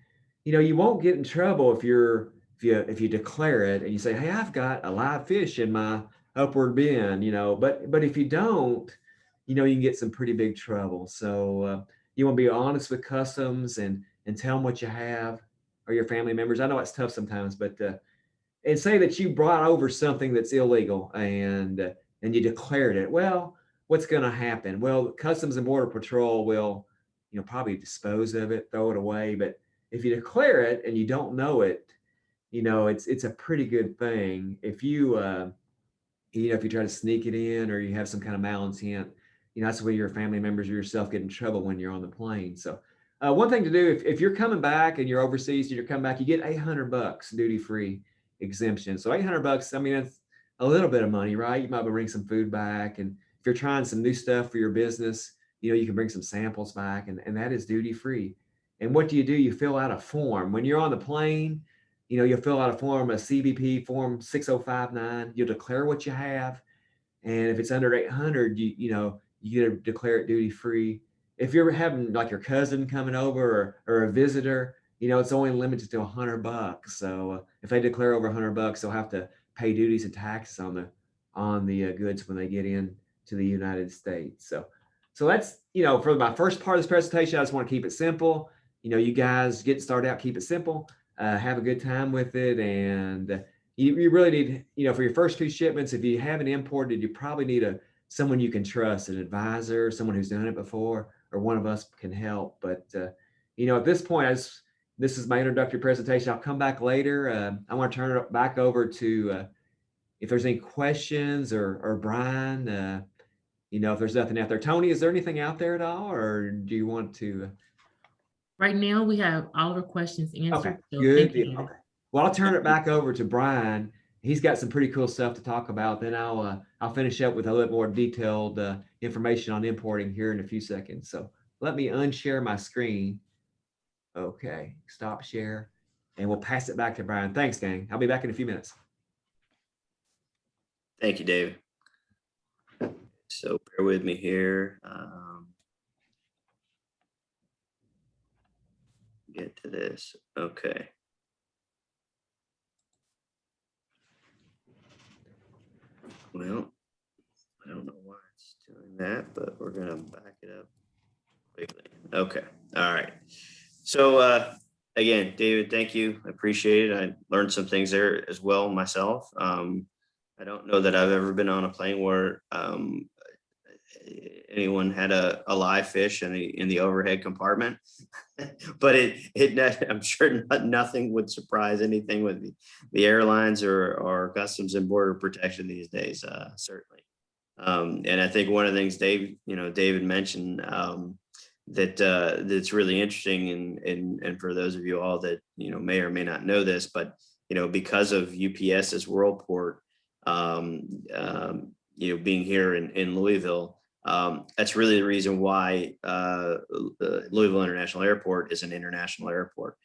You won't get in trouble if you declare it and you say, hey, I've got a live fish in my upward bin, but if you don't, you can get some pretty big trouble. So you want to be honest with customs and tell them what you have, or your family members. I know it's tough sometimes, but and say that you brought over something that's illegal and you declared it. Well, what's going to happen? Well, Customs and Border Patrol will, probably dispose of it, throw it away. But if you declare it and you don't know it, it's a pretty good thing. If you if you try to sneak it in, or you have some kind of malintent, that's where your family members or yourself get in trouble when you're on the plane. So one thing to do, if you're coming back and you're overseas and you're coming back, you get $800 duty-free exemption. So $800, I mean, that's a little bit of money, right? You might bring some food back. And if you're trying some new stuff for your business, you can bring some samples back, and that is duty-free. And what do? You fill out a form. When you're on the plane, you'll fill out a form, a CBP form 6059. You'll declare what you have. And if it's under 800, you get to declare it duty free. If you're having like your cousin coming over or a visitor, it's only limited to $100. So if they declare over $100, they'll have to pay duties and taxes on the goods when they get in to the United States. So that's, for my first part of this presentation, I just want to keep it simple. You guys get started out, keep it simple, have a good time with it. And you really need, for your first few shipments, if you haven't imported, you probably need someone you can trust, an advisor, someone who's done it before, or one of us can help. But, at this point, this is my introductory presentation. I'll come back later. I want to turn it back over to, if there's any questions or Brian, if there's nothing out there. Tony, is there anything out there at all, or do you want to?
Right now, we have all our questions answered.
Okay,
So
good
thank you.
deal. Okay. Well, I'll turn it back over to Brian. He's got some pretty cool stuff to talk about. Then I'll finish up with a little more detailed information on importing here in a few seconds. So let me unshare my screen. Okay, stop share, and we'll pass it back to Brian. Thanks, gang. I'll be back in a few minutes.
Thank you, David. So bear with me here. Get to this. Okay. Well, I don't know why it's doing that, but we're going to back it up quickly. Okay. All right. So again, David, thank you. I appreciate it. I learned some things there as well myself. I don't know that I've ever been on a plane where anyone had a live fish in the overhead compartment, but I'm sure nothing would surprise anything with the airlines or Customs and Border Protection these days, certainly. And I think one of the things David mentioned that's really interesting, and for those of you all that may or may not know this, but because of UPS's Worldport, being here in Louisville, that's really the reason why Louisville International Airport is an international airport.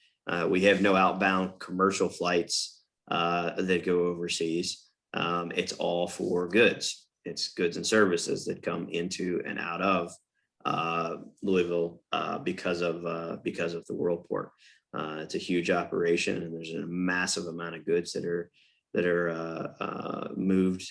We have no outbound commercial flights that go overseas. It's all for goods. It's goods and services that come into and out of Louisville because of the Worldport. It's a huge operation, and there's a massive amount of goods that are moved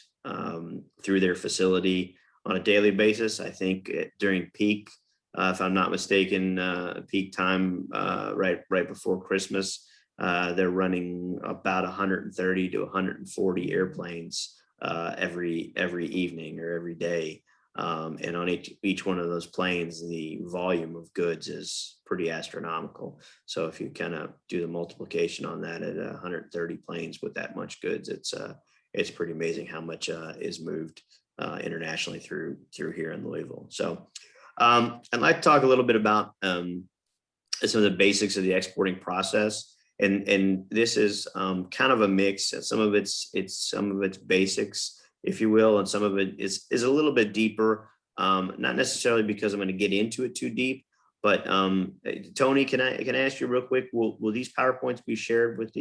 through their facility on a daily basis. I think during peak, if I'm not mistaken, peak time right before Christmas, they're running about 130 to 140 airplanes every evening or every day. And on each one of those planes, the volume of goods is pretty astronomical. So if you kind of do the multiplication on that at 130 planes with that much goods, it's pretty amazing how much is moved internationally through here in Louisville. So I'd like to talk a little bit about some of the basics of the exporting process. And this is kind of a mix. Some of it's basics, if you will, and some of it is a little bit deeper. Not necessarily because I'm going to get into it too deep, but Tony, can I ask you real quick? Will these PowerPoints be shared with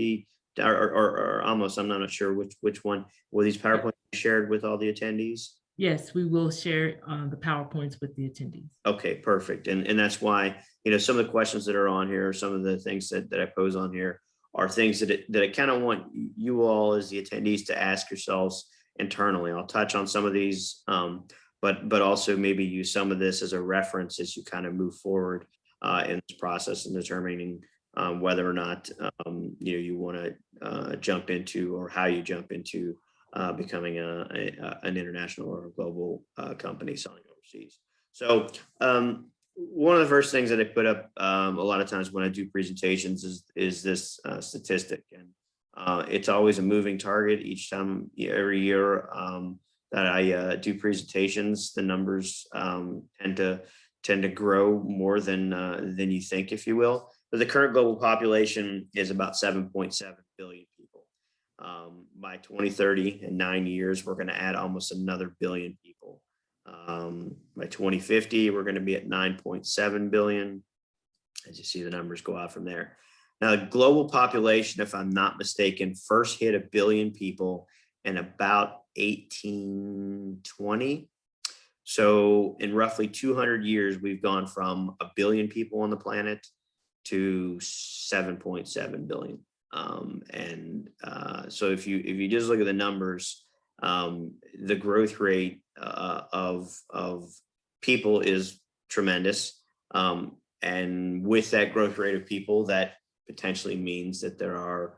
or almost? I'm not sure which one. Will these PowerPoints be shared with all the attendees?
Yes, we will share the PowerPoints with the attendees. Okay,
perfect. And that's why, some of the questions that are on here, some of the things that I pose on here are things that I kind of want you all as the attendees to ask yourselves internally. I'll touch on some of these, but also maybe use some of this as a reference as you kind of move forward in this process and determining whether or not you want to jump into, or how you jump into becoming an international or a global company selling overseas. So one of the first things that I put up a lot of times when I do presentations is this statistic, and it's always a moving target each time, every year that I do presentations. The numbers tend to grow more than you think, if you will. But the current global population is about 7.7 billion people. By 2030, in 9 years, we're going to add almost another billion people. By 2050, we're going to be at 9.7 billion. As you see, the numbers go out from there. Now, the global population, if I'm not mistaken, first hit 1 billion people in about 1820. So in roughly 200 years, we've gone from 1 billion people on the planet to 7.7 billion. So if you just look at the numbers, the growth rate of people is tremendous. And with that growth rate of people, that potentially means that there are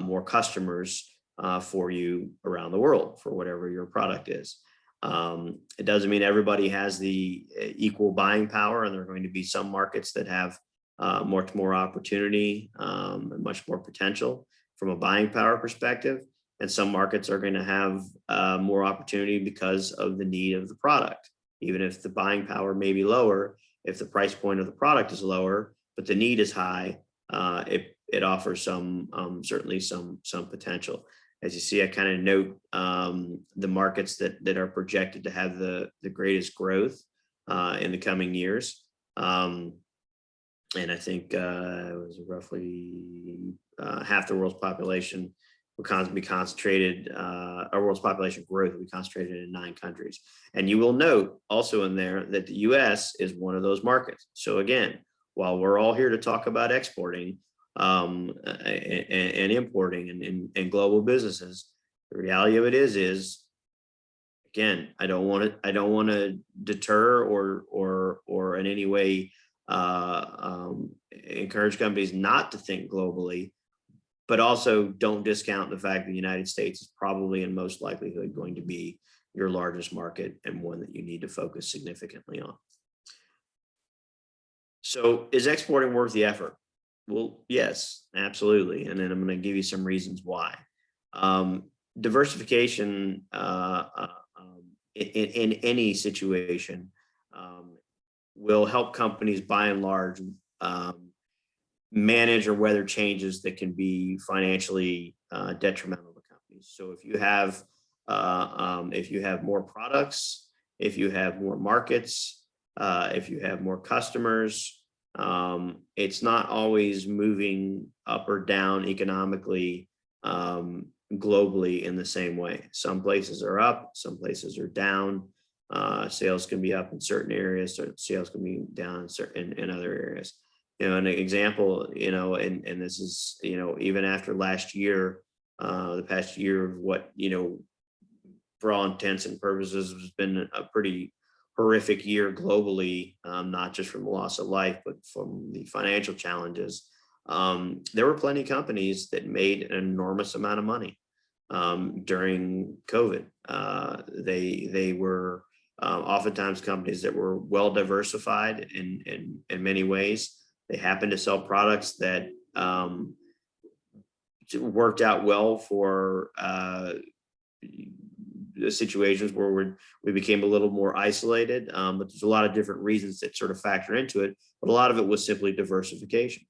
more customers for you around the world for whatever your product is. It doesn't mean everybody has the equal buying power, and there are going to be some markets that have much more opportunity and much more potential from a buying power perspective. And some markets are going to have more opportunity because of the need of the product. Even if the buying power may be lower, if the price point of the product is lower, but the need is high, it offers certainly some potential. As you see, I kind of note the markets that are projected to have the greatest growth in the coming years. And I think it was roughly half the world's population will be concentrated, our world's population growth will be concentrated in 9 countries. And you will note also in there that the US is one of those markets. So again, while we're all here to talk about exporting and importing and global businesses, the reality of it is again, I don't want to deter or in any way encourage companies not to think globally, but also don't discount the fact that the United States is probably in most likelihood going to be your largest market and one that you need to focus significantly on. So is exporting worth the effort? Well, yes, absolutely. And then I'm going to give you some reasons why. Diversification in any situation will help companies by and large manage or weather changes that can be financially detrimental to companies. So if you have more products, if you have more markets, if you have more customers, it's not always moving up or down economically globally in the same way. Some places are up, some places are down. Sales can be up in certain areas, so sales can be down in other areas. You know, an example, and this is, even after last year, the past year of what, for all intents and purposes has been a pretty horrific year globally, not just from the loss of life, but from the financial challenges. There were plenty of companies that made an enormous amount of money during COVID. They were oftentimes companies that were well diversified in many ways. They happened to sell products that worked out well for situations where we became a little more isolated, but there's a lot of different reasons that sort of factor into it, but a lot of it was simply diversification.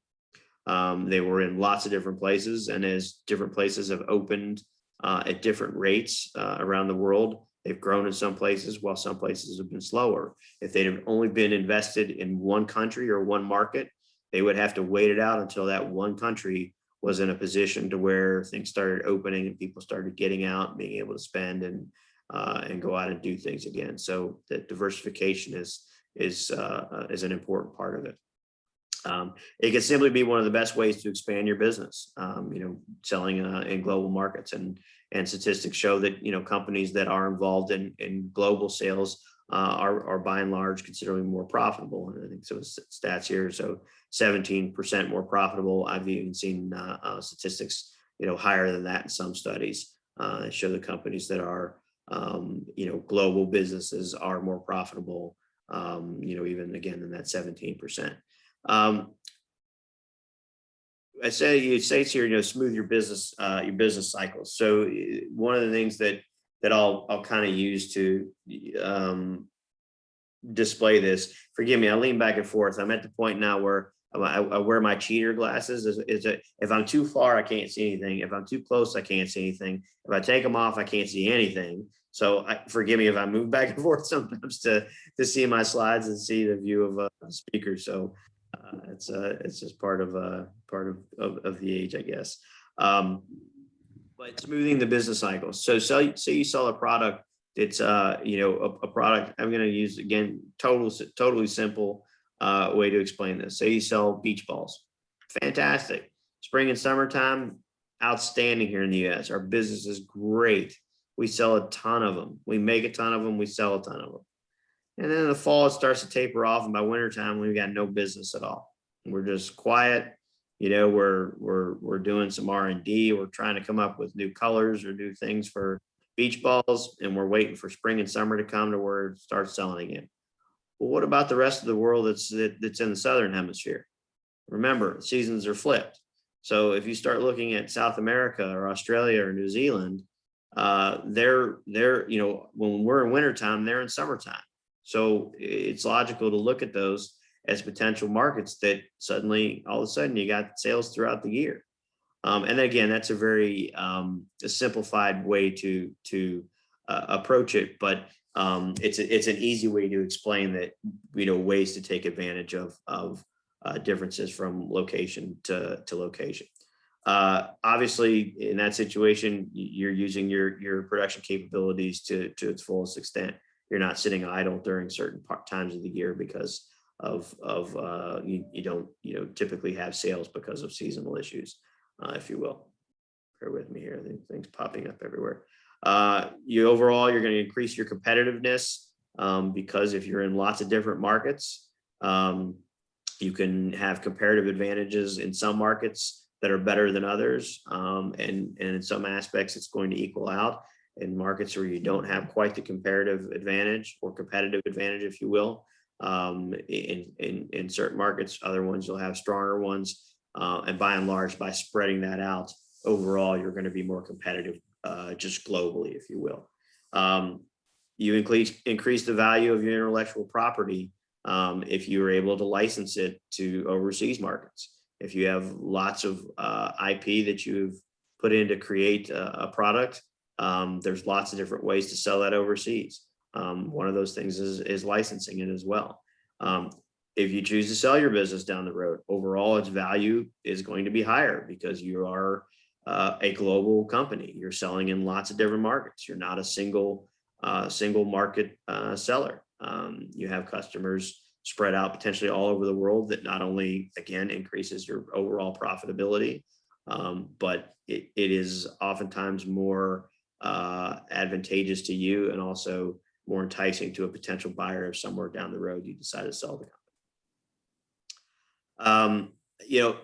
They were in lots of different places, and as different places have opened at different rates around the world, they've grown in some places while some places have been slower. If they'd have only been invested in one country or one market, they would have to wait it out until that one country was in a position to where things started opening and people started getting out and being able to spend and go out and do things again. So the diversification is an important part of it. It can simply be one of the best ways to expand your business, selling in global markets, and statistics show that, companies that are involved in global sales are by and large considerably more profitable. And I think some stats here, so 17% more profitable. I've even seen statistics, higher than that in some studies that show the companies that are, global businesses are more profitable, even again in that 17%. I say it states here, smooth your business cycles. So one of the things that I'll kind of use to display this, forgive me, I lean back and forth. I'm at the point now where I wear my cheater glasses. If I'm too far, I can't see anything. If I'm too close, I can't see anything. If I take them off, I can't see anything. So forgive me if I move back and forth sometimes to see my slides and see the view of the speaker. So It's just part of the age, I guess. But smoothing the business cycle. So say you sell a product that's a product. I'm going to use again totally simple way to explain this. Say you sell beach balls. Fantastic. Spring and summertime, outstanding here in the US. Our business is great. We sell a ton of them. We make a ton of them. We sell a ton of them. And then in the fall, it starts to taper off. And by wintertime, we've got no business at all. We're just quiet. We're doing some R&D. We're trying to come up with new colors or new things for beach balls. And we're waiting for spring and summer to come to where it starts selling again. Well, what about the rest of the world that's in the Southern hemisphere? Remember, seasons are flipped. So if you start looking at South America or Australia or New Zealand, they're when we're in wintertime, they're in summertime. So it's logical to look at those as potential markets that suddenly, all of a sudden, you got sales throughout the year. And then again, that's a very a simplified way to approach it, but it's an easy way to explain that, ways to take advantage of differences from location to location. Obviously, in that situation, you're using your production capabilities to its fullest extent. You're not sitting idle during certain times of the year because of you don't typically have sales because of seasonal issues, if you will. Bear with me here. Things popping up everywhere. You're going to increase your competitiveness because if you're in lots of different markets, you can have comparative advantages in some markets that are better than others. And in some aspects, it's going to equal out. In markets where you don't have quite the comparative advantage or competitive advantage, if you will, in certain markets, other ones you'll have stronger ones. And by and large, by spreading that out, overall, you're going to be more competitive just globally, if you will. You increase the value of your intellectual property if you're able to license it to overseas markets. If you have lots of IP that you've put in to create a product, there's lots of different ways to sell that overseas. One of those things is licensing it as well. If you choose to sell your business down the road, overall, its value is going to be higher because you are a global company. You're selling in lots of different markets. You're not a single market seller. You have customers spread out potentially all over the world that not only, again, increases your overall profitability, but it is oftentimes more advantageous to you and also more enticing to a potential buyer if somewhere down the road you decide to sell the company.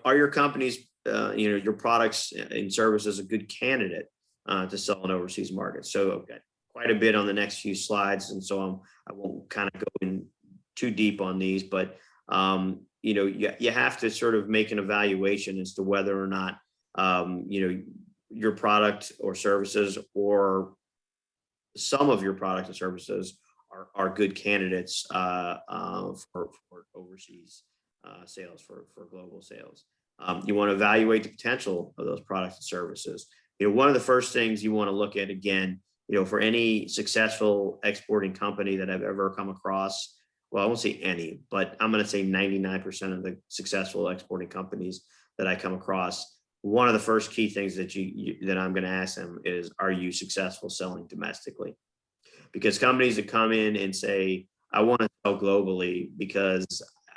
Are your companies, your products and services a good candidate to sell in overseas markets? So okay, quite a bit on the next few slides, and so I won't kind of go in too deep on these, but you have to sort of make an evaluation as to whether or not your product or services or some of your product and services are good candidates for overseas sales, for global sales. You want to evaluate the potential of those products and services. One of the first things you want to look at, again, for any successful exporting company that I've ever come across, well, I won't say any, but I'm going to say 99% of the successful exporting companies that I come across, one of the first key things that I'm going to ask them is, are you successful selling domestically? Because companies that come in and say, I want to sell globally because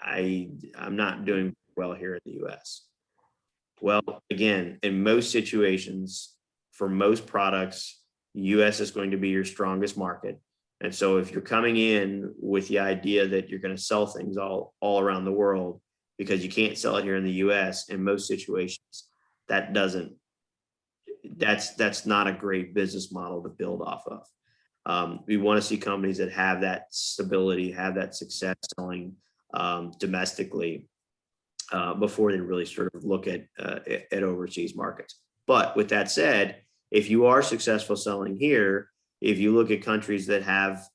I'm not doing well here in the US. Well, again, in most situations, for most products, US is going to be your strongest market. And so if you're coming in with the idea that you're going to sell things all around the world because you can't sell it here in the US, in most situations, that's not a great business model to build off of. We want to see companies that have that stability, have that success selling domestically before they really sort of look at overseas markets. But with that said, if you are successful selling here, if you look at countries that have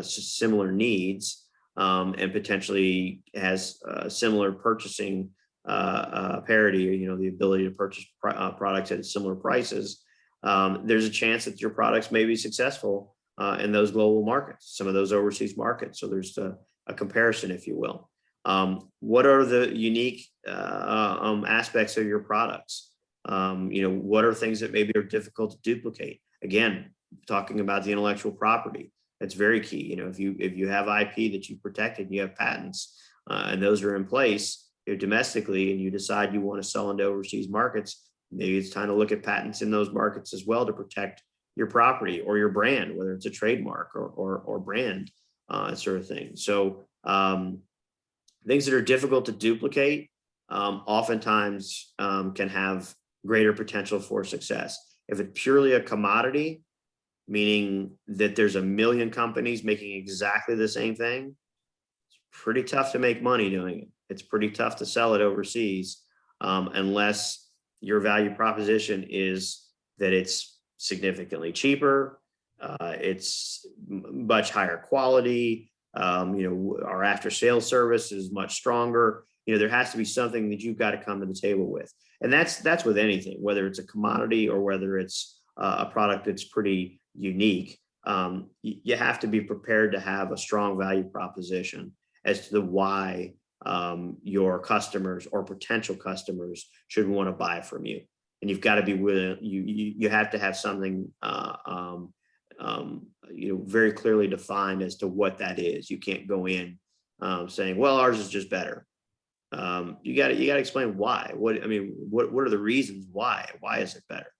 similar needs and potentially has similar purchasing parity, the ability to purchase products at similar prices, there's a chance that your products may be successful in those global markets, some of those overseas markets. So there's a comparison, if you will. What are the unique aspects of your products? What are things that maybe are difficult to duplicate? Again, talking about the intellectual property, that's very key. If you have IP that you protected, you have patents, and those are in place domestically, and you decide you want to sell into overseas markets, maybe it's time to look at patents in those markets as well to protect your property or your brand, whether it's a trademark or brand, sort of thing. So things that are difficult to duplicate oftentimes can have greater potential for success. If it's purely a commodity, meaning that there's a million companies making exactly the same thing, it's pretty tough to make money doing it. It's pretty tough to sell it overseas unless your value proposition is that it's significantly cheaper, it's much higher quality, our after sales service is much stronger. There has to be something that you've got to come to the table with. And that's with anything, whether it's a commodity or whether it's a product that's pretty unique. You have to be prepared to have a strong value proposition as to the why your customers or potential customers should want to buy from you. And you've got to be willing, you have to have something very clearly defined as to what that is. You can't go in saying, well, ours is just better. You got to explain why. What are the reasons why is it better?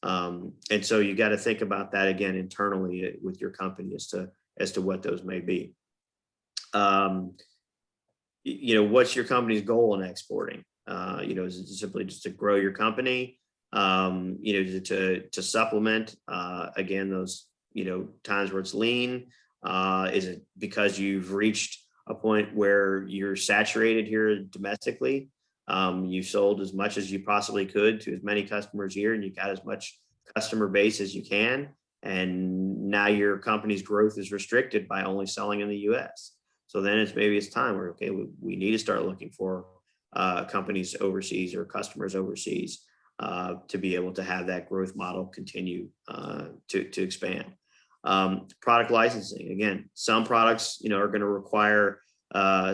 And so you got to think about that again internally with your company as to what those may be. What's your company's goal in exporting? Is it simply just to grow your company? To supplement again those times where it's lean? Is it because you've reached a point where you're saturated here domestically? You've sold as much as you possibly could to as many customers here, and you got as much customer base as you can. And now your company's growth is restricted by only selling in the US. So then maybe it's time where, okay, we need to start looking for companies overseas or customers overseas to be able to have that growth model continue to expand. Product licensing, again, some products, are going to require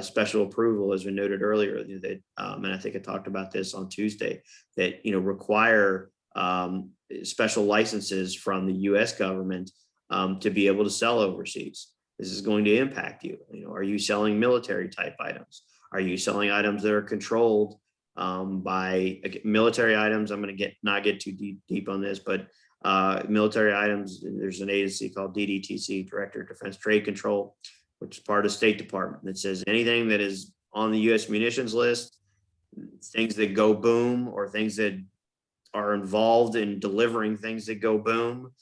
special approval, as we noted earlier, that, and I think I talked about this on Tuesday, that, require special licenses from the US government to be able to sell overseas. This is going to impact you. Are you selling military type items? Are you selling items that are controlled by military items? I'm going to not get too deep on this, but military items, there's an agency called DDTC, Director of Defense Trade Control, which is part of the State Department, that says anything that is on the US munitions list, things that go boom or things that are involved in delivering things that go boom,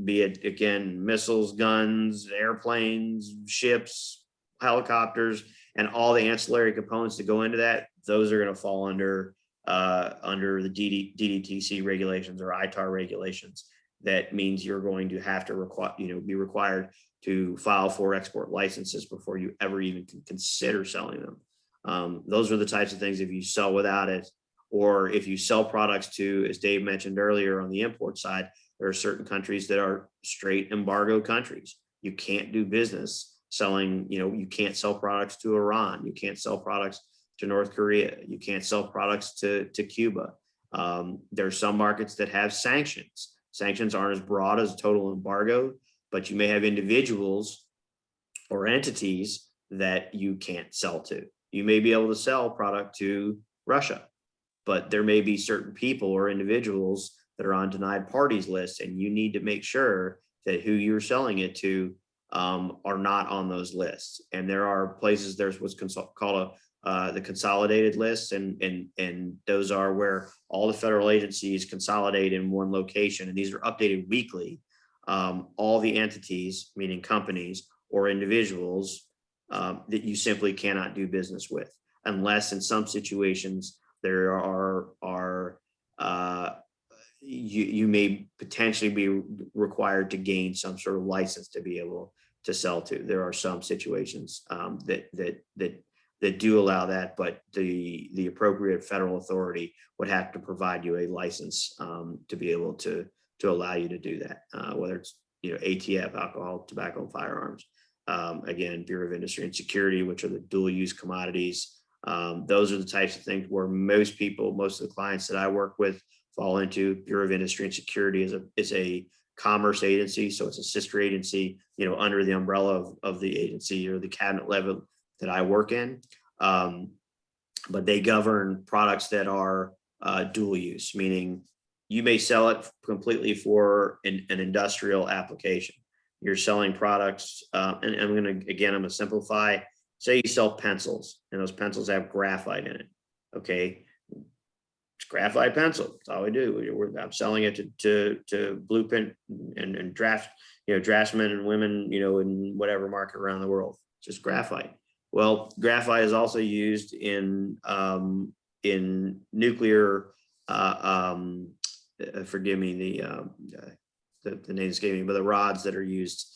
be it, again, missiles, guns, airplanes, ships, helicopters, and all the ancillary components that go into that, those are going to fall under the DDTC regulations or ITAR regulations. That means you're going to have to be required to file for export licenses before you ever even can consider selling them. Those are the types of things, if you sell without it, or if you sell products to, as Dave mentioned earlier on the import side, there are certain countries that are straight embargo countries. You can't do business selling, you can't sell products to Iran. You can't sell products to North Korea. You can't sell products to Cuba. There are some markets that have sanctions. Sanctions aren't as broad as total embargo, but you may have individuals or entities that you can't sell to. You may be able to sell product to Russia, but there may be certain people or individuals that are on denied parties lists, and you need to make sure that who you're selling it to are not on those lists. And there are places, there's what's called the consolidated lists, and those are where all the federal agencies consolidate in one location, and these are updated weekly. All the entities, meaning companies or individuals, that you simply cannot do business with, unless in some situations there you may potentially be required to gain some sort of license to be able to sell to. There are some situations that do allow that, but the appropriate federal authority would have to provide you a license to be able to allow you to do that, whether it's ATF, alcohol, tobacco, and firearms. Again, Bureau of Industry and Security, which are the dual use commodities. Those are the types of things where most people, most of the clients that I work with fall into. Bureau of Industry and Security is a commerce agency. So it's a sister agency, under the umbrella of the agency or the cabinet level that I work in. But they govern products that are dual use, meaning you may sell it completely for an industrial application. You're selling products, and I'm going to simplify. Say you sell pencils, and those pencils have graphite in it. Okay, it's graphite pencil. That's all we do. I'm selling it to blueprint and draftsmen and women, in whatever market around the world. It's just graphite. Well, graphite is also used in nuclear. Forgive me, the name escaped me, but the rods that are used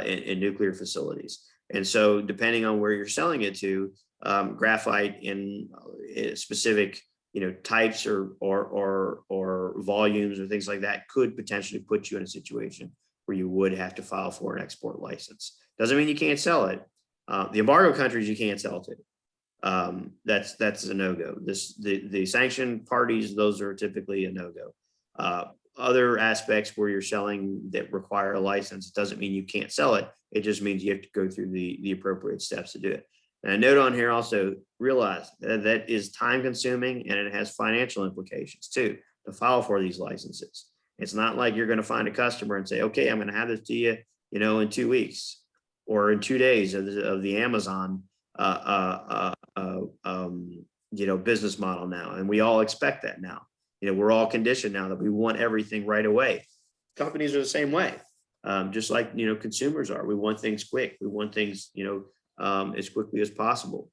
in nuclear facilities. And so, depending on where you're selling it to, graphite in specific, types or volumes or things like that could potentially put you in a situation where you would have to file for an export license. Doesn't mean you can't sell it. The embargo countries you can't sell to. That's a no-go. The sanctioned parties, those are typically a no-go. Other aspects where you're selling that require a license, it doesn't mean you can't sell it. It just means you have to go through the appropriate steps to do it. And a note on here also, realize that is time consuming and it has financial implications too, to file for these licenses. It's not like you're going to find a customer and say, okay, I'm going to have this to you, in 2 weeks or in 2 days of the Amazon, business model now. And we all expect that now. We're all conditioned now that we want everything right away. Companies are the same way, just like, consumers are. We want things quick. We want things, as quickly as possible,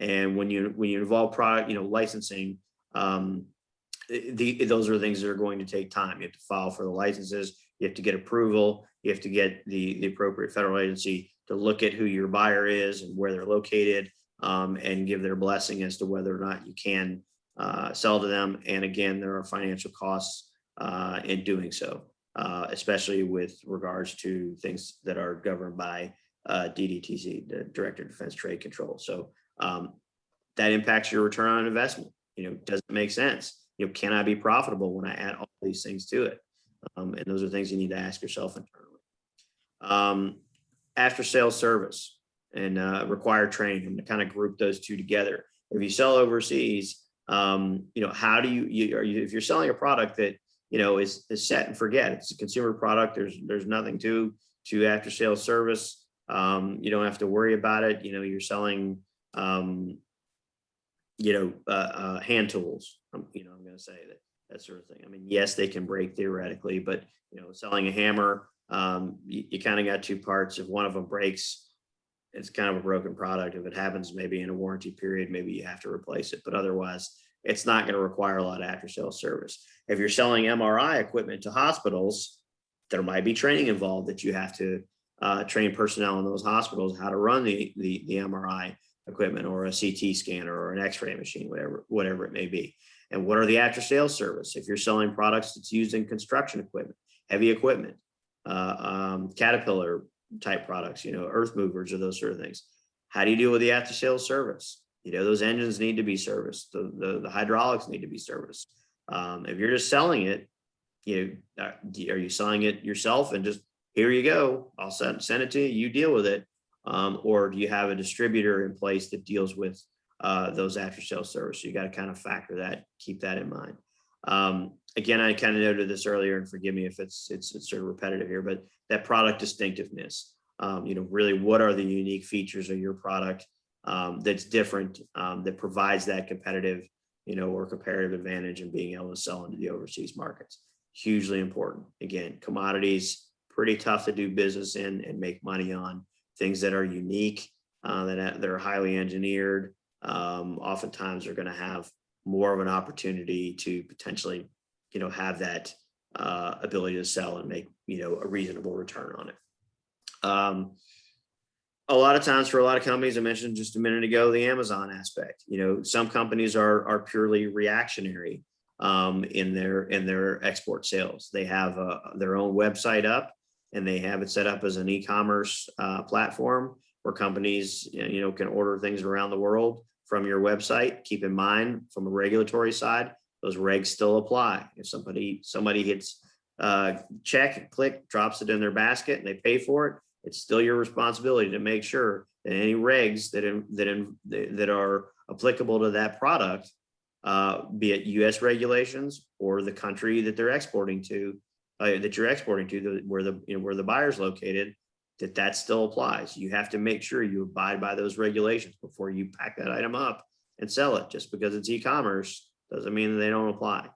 and when you involve product, licensing, those are things that are going to take time. You have to file for the licenses. You have to get approval. You have to get the appropriate federal agency to look at who your buyer is and where they're located, and give their blessing as to whether or not you can sell to them. And again, there are financial costs in doing so, especially with regards to things that are governed by DDTC, the Director of Defense Trade Control. So that impacts your return on investment. Does it make sense? Can I be profitable when I add all these things to it? And those are things you need to ask yourself internally. After sales service and required training, I'm going to kind of group those two together. If you sell overseas, how do if you're selling a product that, is set and forget, it's a consumer product, there's nothing to after sales service. You don't have to worry about it. You're selling, hand tools. I'm going to say that sort of thing. I mean, yes, they can break theoretically, but, selling a hammer, you kind of got two parts. If one of them breaks, it's kind of a broken product. If it happens, maybe in a warranty period, maybe you have to replace it, but otherwise it's not going to require a lot of after sales service. If you're selling MRI equipment to hospitals, there might be training involved that you have to train personnel in those hospitals how to run the MRI equipment or a CT scanner or an X-ray machine, whatever it may be. And what are the after sales service? If you're selling products that's used in construction equipment, heavy equipment, Caterpillar type products, earth movers or those sort of things. How do you deal with the after sales service? Those engines need to be serviced. The hydraulics need to be serviced. If you're just selling it, are you selling it yourself and just, here you go, I'll send it to you, you deal with it? Or do you have a distributor in place that deals with those after sales service? So you got to kind of factor that, keep that in mind. Again, I kind of noted this earlier, and forgive me if it's sort of repetitive here, but that product distinctiveness, really what are the unique features of your product that's different, that provides that competitive, or comparative advantage in being able to sell into the overseas markets. Hugely important. Again, commodities, pretty tough to do business in and make money on. Things that are unique, that are highly engineered, oftentimes are going to have more of an opportunity to potentially, have that ability to sell and make, a reasonable return on it. A lot of times for a lot of companies, I mentioned just a minute ago, the Amazon aspect. Some companies are purely reactionary in their export sales. They have their own website up. and they have it set up as an e-commerce platform where companies, can order things around the world from your website. Keep in mind, from a regulatory side, those regs still apply. If somebody hits check, click, drops it in their basket, and they pay for it, it's still your responsibility to make sure that any regs that are applicable to that product, be it U.S. regulations or the country that they're exporting to, where the buyer's located, that still applies. You have to make sure you abide by those regulations before you pack that item up and sell it. Just because it's e-commerce doesn't mean that they don't apply.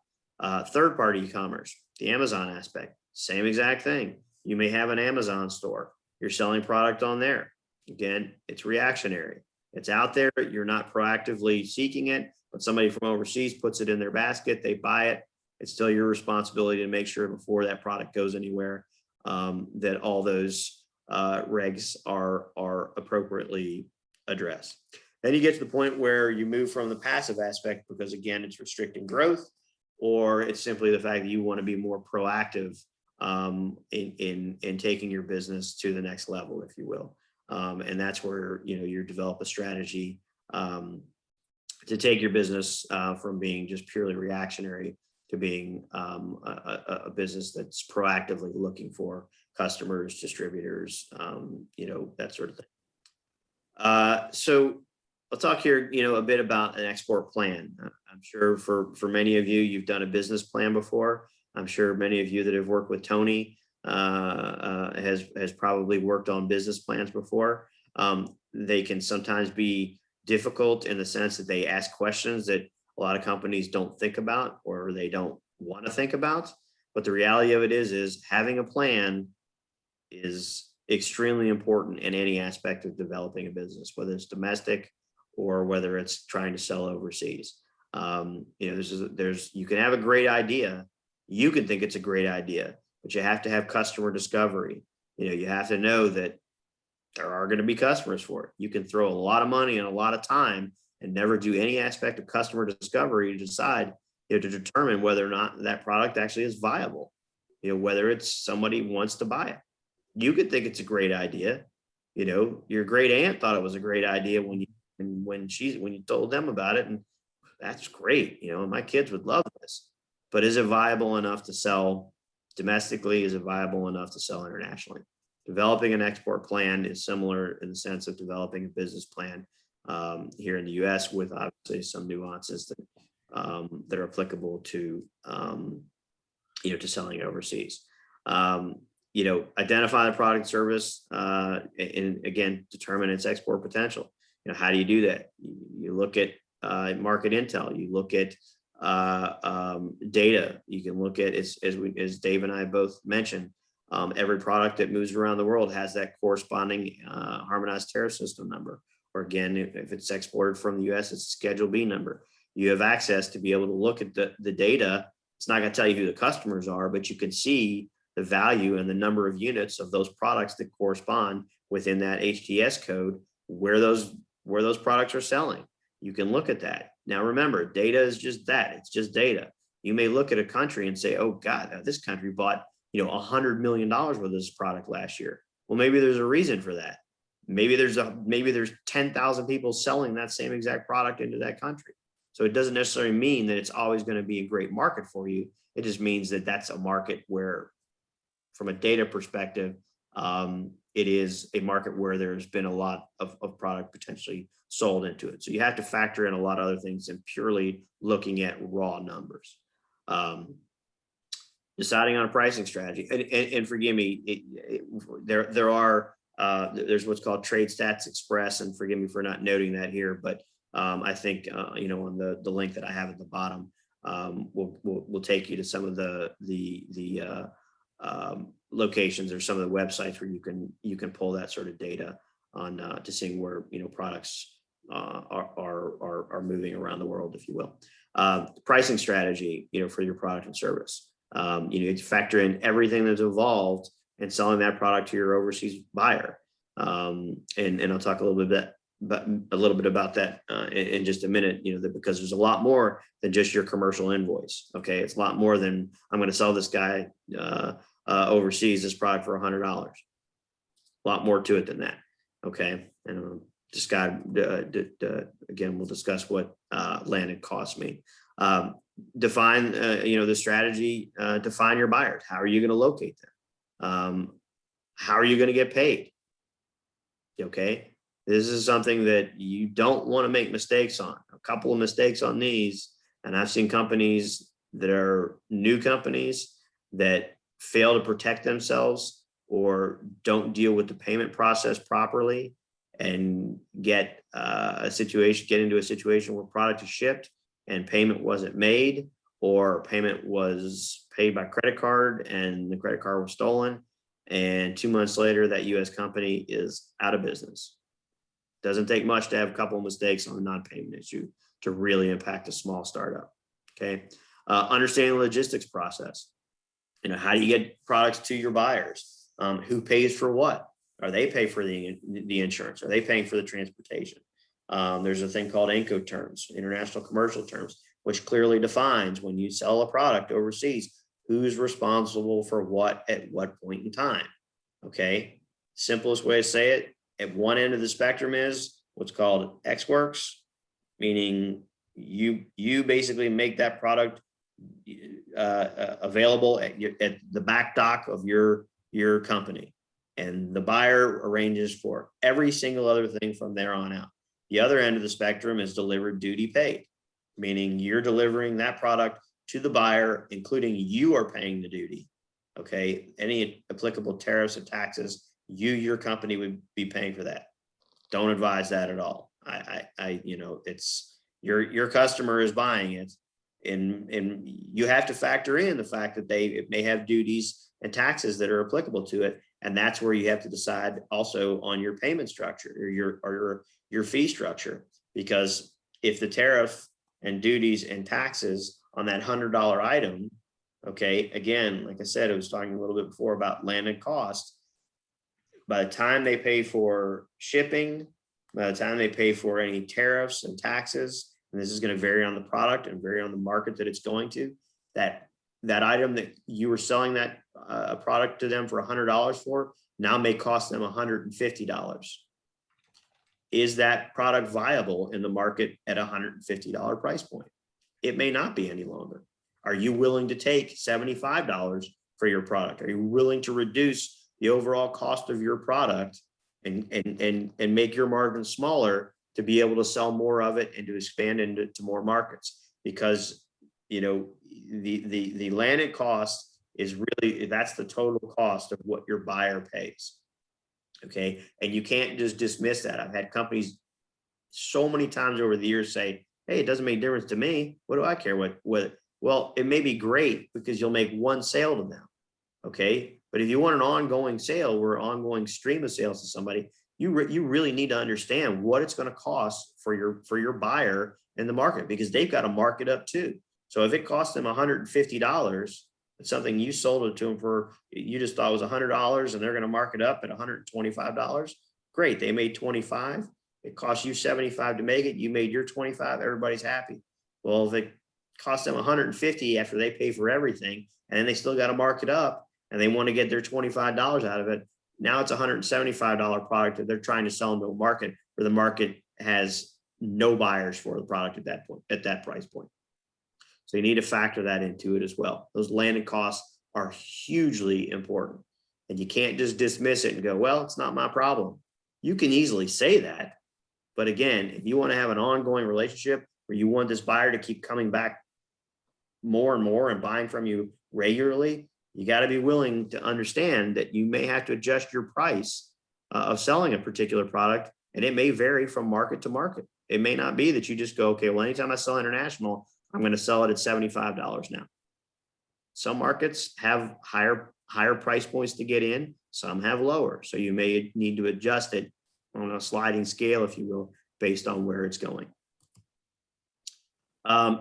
Third-party e-commerce, the Amazon aspect, same exact thing. You may have an Amazon store. You're selling product on there. Again, it's reactionary. It's out there. You're not proactively seeking it, but somebody from overseas puts it in their basket. They buy it. It's still your responsibility to make sure before that product goes anywhere that all those regs are appropriately addressed. Then you get to the point where you move from the passive aspect, because again, it's restricting growth, or it's simply the fact that you want to be more proactive in taking your business to the next level, if you will. And that's where, you develop a strategy to take your business from being just purely reactionary to being a business that's proactively looking for customers, distributors, that sort of thing. So I'll talk here, a bit about an export plan. I'm sure for many of you, you've done a business plan before. I'm sure many of you that have worked with Tony has probably worked on business plans before. They can sometimes be difficult in the sense that they ask questions that a lot of companies don't think about, or they don't want to think about. But the reality of it is having a plan is extremely important in any aspect of developing a business, whether it's domestic or whether it's trying to sell overseas. You can have a great idea. You can think it's a great idea, but you have to have customer discovery. You have to know that there are going to be customers for it. You can throw a lot of money and a lot of time and never do any aspect of customer discovery to decide, to determine whether or not that product actually is viable, whether it's somebody wants to buy it. You could think it's a great idea. Your great aunt thought it was a great idea when you told them about it, and that's great. My kids would love this, but is it viable enough to sell domestically? Is it viable enough to sell internationally? Developing an export plan is similar in the sense of developing a business plan here in the U.S. with obviously some nuances that are applicable to to selling overseas. Identify the product service and again determine its export potential. How do you do that? You look at market intel. You look at data. You can look at, as Dave and I both mentioned, every product that moves around the world has that corresponding harmonized tariff system number. Or again, if it's exported from the U.S., it's Schedule B number. You have access to be able to look at the data. It's not going to tell you who the customers are, but you can see the value and the number of units of those products that correspond within that HTS code, where those products are selling. You can look at that. Now, remember, data is just that. It's just data. You may look at a country and say, oh God, this country bought $100 million worth of this product last year. Well, maybe there's a reason for that. Maybe there's 10,000 people selling that same exact product into that country. So it doesn't necessarily mean that it's always going to be a great market for you. It just means that that's a market where, from a data perspective, it is a market where there's been a lot of product potentially sold into it. So you have to factor in a lot of other things than purely looking at raw numbers. Deciding on a pricing strategy, and forgive me, there's what's called Trade Stats Express, and forgive me for not noting that here, but I think on the link that I have at the bottom, we'll take you to some of the locations or some of the websites where you can pull that sort of data on to seeing where products are moving around the world, if you will. Pricing strategy, for your product and service. You need to factor in everything that's involved in selling that product to your overseas buyer. And I'll talk a little bit about that in just a minute, because there's a lot more than just your commercial invoice. Okay. It's a lot more than, I'm going to sell this guy overseas this product for $100. A lot more to it than that. Okay. And just got, again, we'll discuss what landed costs mean. Define, the strategy, define your buyers. How are you going to locate them? How are you going to get paid? Okay. This is something that you don't want to make mistakes on. A couple of mistakes on these, and I've seen companies that are new companies that fail to protect themselves or don't deal with the payment process properly and get into a situation where product is shipped and payment wasn't made, or payment was paid by credit card and the credit card was stolen. And 2 months later, that US company is out of business. Doesn't take much to have a couple of mistakes on a non-payment issue to really impact a small startup. Okay. Understanding the logistics process. How do you get products to your buyers? Who pays for what? Are they pay for the insurance? Are they paying for the transportation? There's a thing called Incoterms, international commercial terms, which clearly defines when you sell a product overseas, who's responsible for what at what point in time. Okay. Simplest way to say it, at one end of the spectrum is what's called Ex Works, meaning you basically make that product available at the back dock of your company, and the buyer arranges for every single other thing from there on out. The other end of the spectrum is delivered duty paid, meaning you're delivering that product to the buyer, including you are paying the duty. Okay, any applicable tariffs and taxes, your company would be paying for that. Don't advise that at all. It's your customer is buying it, and you have to factor in the fact that they may have duties and taxes that are applicable to it, and that's where you have to decide also on your payment structure or your fee structure, because if the tariff and duties and taxes on that $100 item, okay, again, like I said, I was talking a little bit before about landed cost. By the time they pay for shipping, by the time they pay for any tariffs and taxes, and this is going to vary on the product and vary on the market that it's going to, that item that you were selling that product to them for $100 for now may cost them $150. Is that product viable in the market at $150 price point? It may not be any longer. Are you willing to take $75 for your product? Are you willing to reduce the overall cost of your product and make your margin smaller to be able to sell more of it and to expand into more markets? Because the landed cost is really, that's the total cost of what your buyer pays. Okay, and you can't just dismiss that. I've had companies so many times over the years say, hey, it doesn't make a difference to me. What do I care what? Well, it may be great because you'll make one sale to them. Okay, but if you want an ongoing sale or ongoing stream of sales to somebody, you really need to understand what it's going to cost for your buyer in the market, because they've got to mark it up too. So if it costs them $150, it's something you sold it to them for, you just thought it was $100 and they're going to mark it up at $125. Great, they made 25. It cost you 75 to make it. You made your 25. Everybody's happy. Well, if it costs them 150 after they pay for everything, and then they still got to mark it up, and they want to get their $25 out of it, now it's a $175 product that they're trying to sell into a market where the market has no buyers for the product at that point, at that price point. So you need to factor that into it as well. Those landed costs are hugely important, and you can't just dismiss it and go, well, it's not my problem. You can easily say that. But again, if you want to have an ongoing relationship where you want this buyer to keep coming back more and more and buying from you regularly, you got to be willing to understand that you may have to adjust your price of selling a particular product, and it may vary from market to market. It may not be that you just go, okay, well, anytime I sell international, I'm going to sell it at $75 now. Some markets have higher price points to get in, some have lower. So you may need to adjust it on a sliding scale, if you will, based on where it's going.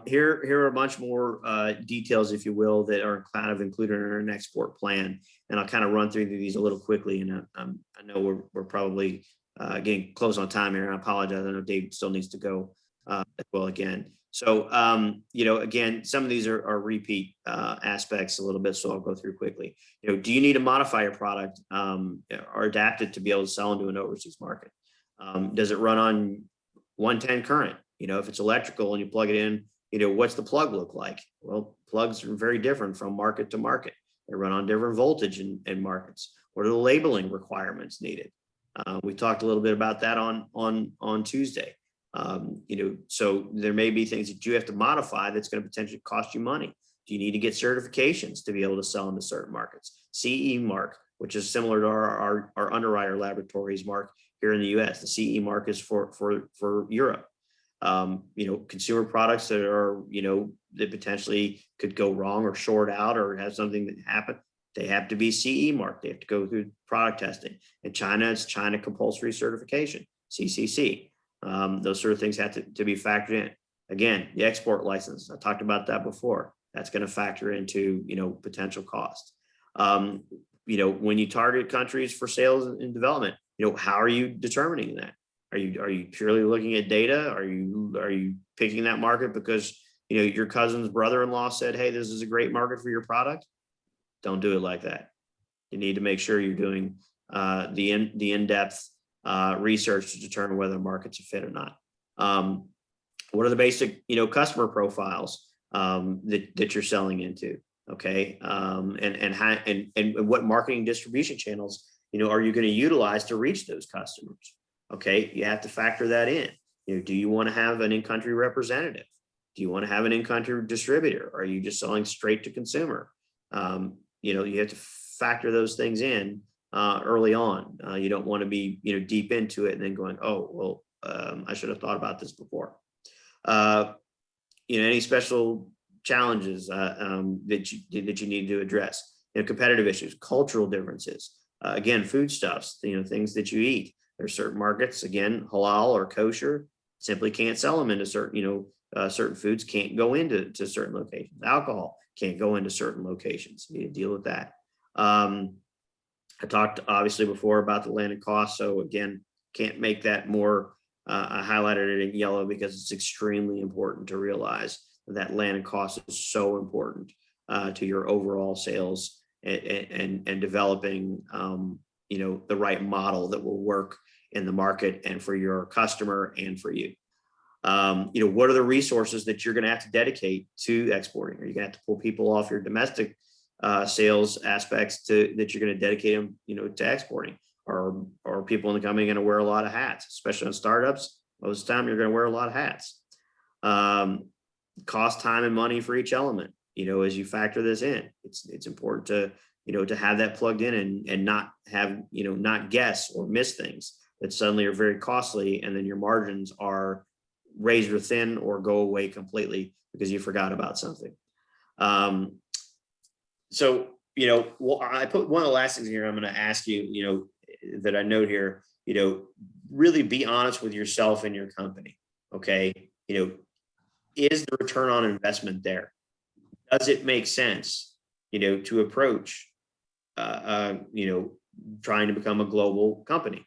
Here are a bunch more details, if you will, that are kind of included in our export plan. And I'll kind of run through these a little quickly. And I know we're probably getting close on time here. I apologize. I know Dave still needs to go as well again. So, again, some of these are repeat aspects a little bit, so I'll go through quickly. Do you need to modify your product or adapt it to be able to sell into an overseas market? Does it run on 110 current? If it's electrical and you plug it in, what's the plug look like? Well, plugs are very different from market to market. They run on different voltage in markets. What are the labeling requirements needed? We talked a little bit about that on Tuesday. So there may be things that you have to modify that's going to potentially cost you money. Do you need to get certifications to be able to sell into certain markets? CE mark, which is similar to our underwriter laboratories mark here in the US. The CE mark is for Europe. Consumer products that are, that potentially could go wrong or short out or have something that happen, they have to be CE marked. They have to go through product testing. In China, it's China compulsory certification, CCC. Those sort of things have to be factored in. Again, the export license, I talked about that before. That's going to factor into, potential cost. When you target countries for sales and development, how are you determining that? Are you purely looking at data? Are you picking that market because, your cousin's brother-in-law said, hey, this is a great market for your product? Don't do it like that. You need to make sure you're doing the in-depth research to determine whether the market's a fit or not. What are the basic, customer profiles that you're selling into? Okay, and what marketing distribution channels, are you going to utilize to reach those customers? Okay, you have to factor that in. Do you want to have an in-country representative? Do you want to have an in-country distributor? Are you just selling straight to consumer? You have to factor those things in early on. You don't want to be, deep into it and then going, oh, well, I should have thought about this before. Any special challenges that you need to address, competitive issues, cultural differences, again, foodstuffs, things that you eat. There's certain markets, again, halal or kosher, simply can't sell them into certain, certain foods can't go into certain locations. Alcohol can't go into certain locations. You need to deal with that. I talked obviously before about the landed cost. So again, can't make that more, I highlighted it in yellow because it's extremely important to realize that landed cost is so important to your overall sales and developing, the right model that will work in the market and for your customer and for you. What are the resources that you're going to have to dedicate to exporting? Are you going to have to pull people off your domestic sales aspects that you're going to dedicate them, to exporting? Or people in the company going to wear a lot of hats, especially on startups? Most of the time, you're going to wear a lot of hats. Cost, time, and money for each element. As you factor this in, it's important to have that plugged in and not have not guess or miss things that suddenly are very costly, and then your margins are razor thin or go away completely because you forgot about something. So, I put one of the last things here I'm going to ask you, that I note here, really be honest with yourself and your company. Okay. Is the return on investment there? Does it make sense, to approach, trying to become a global company,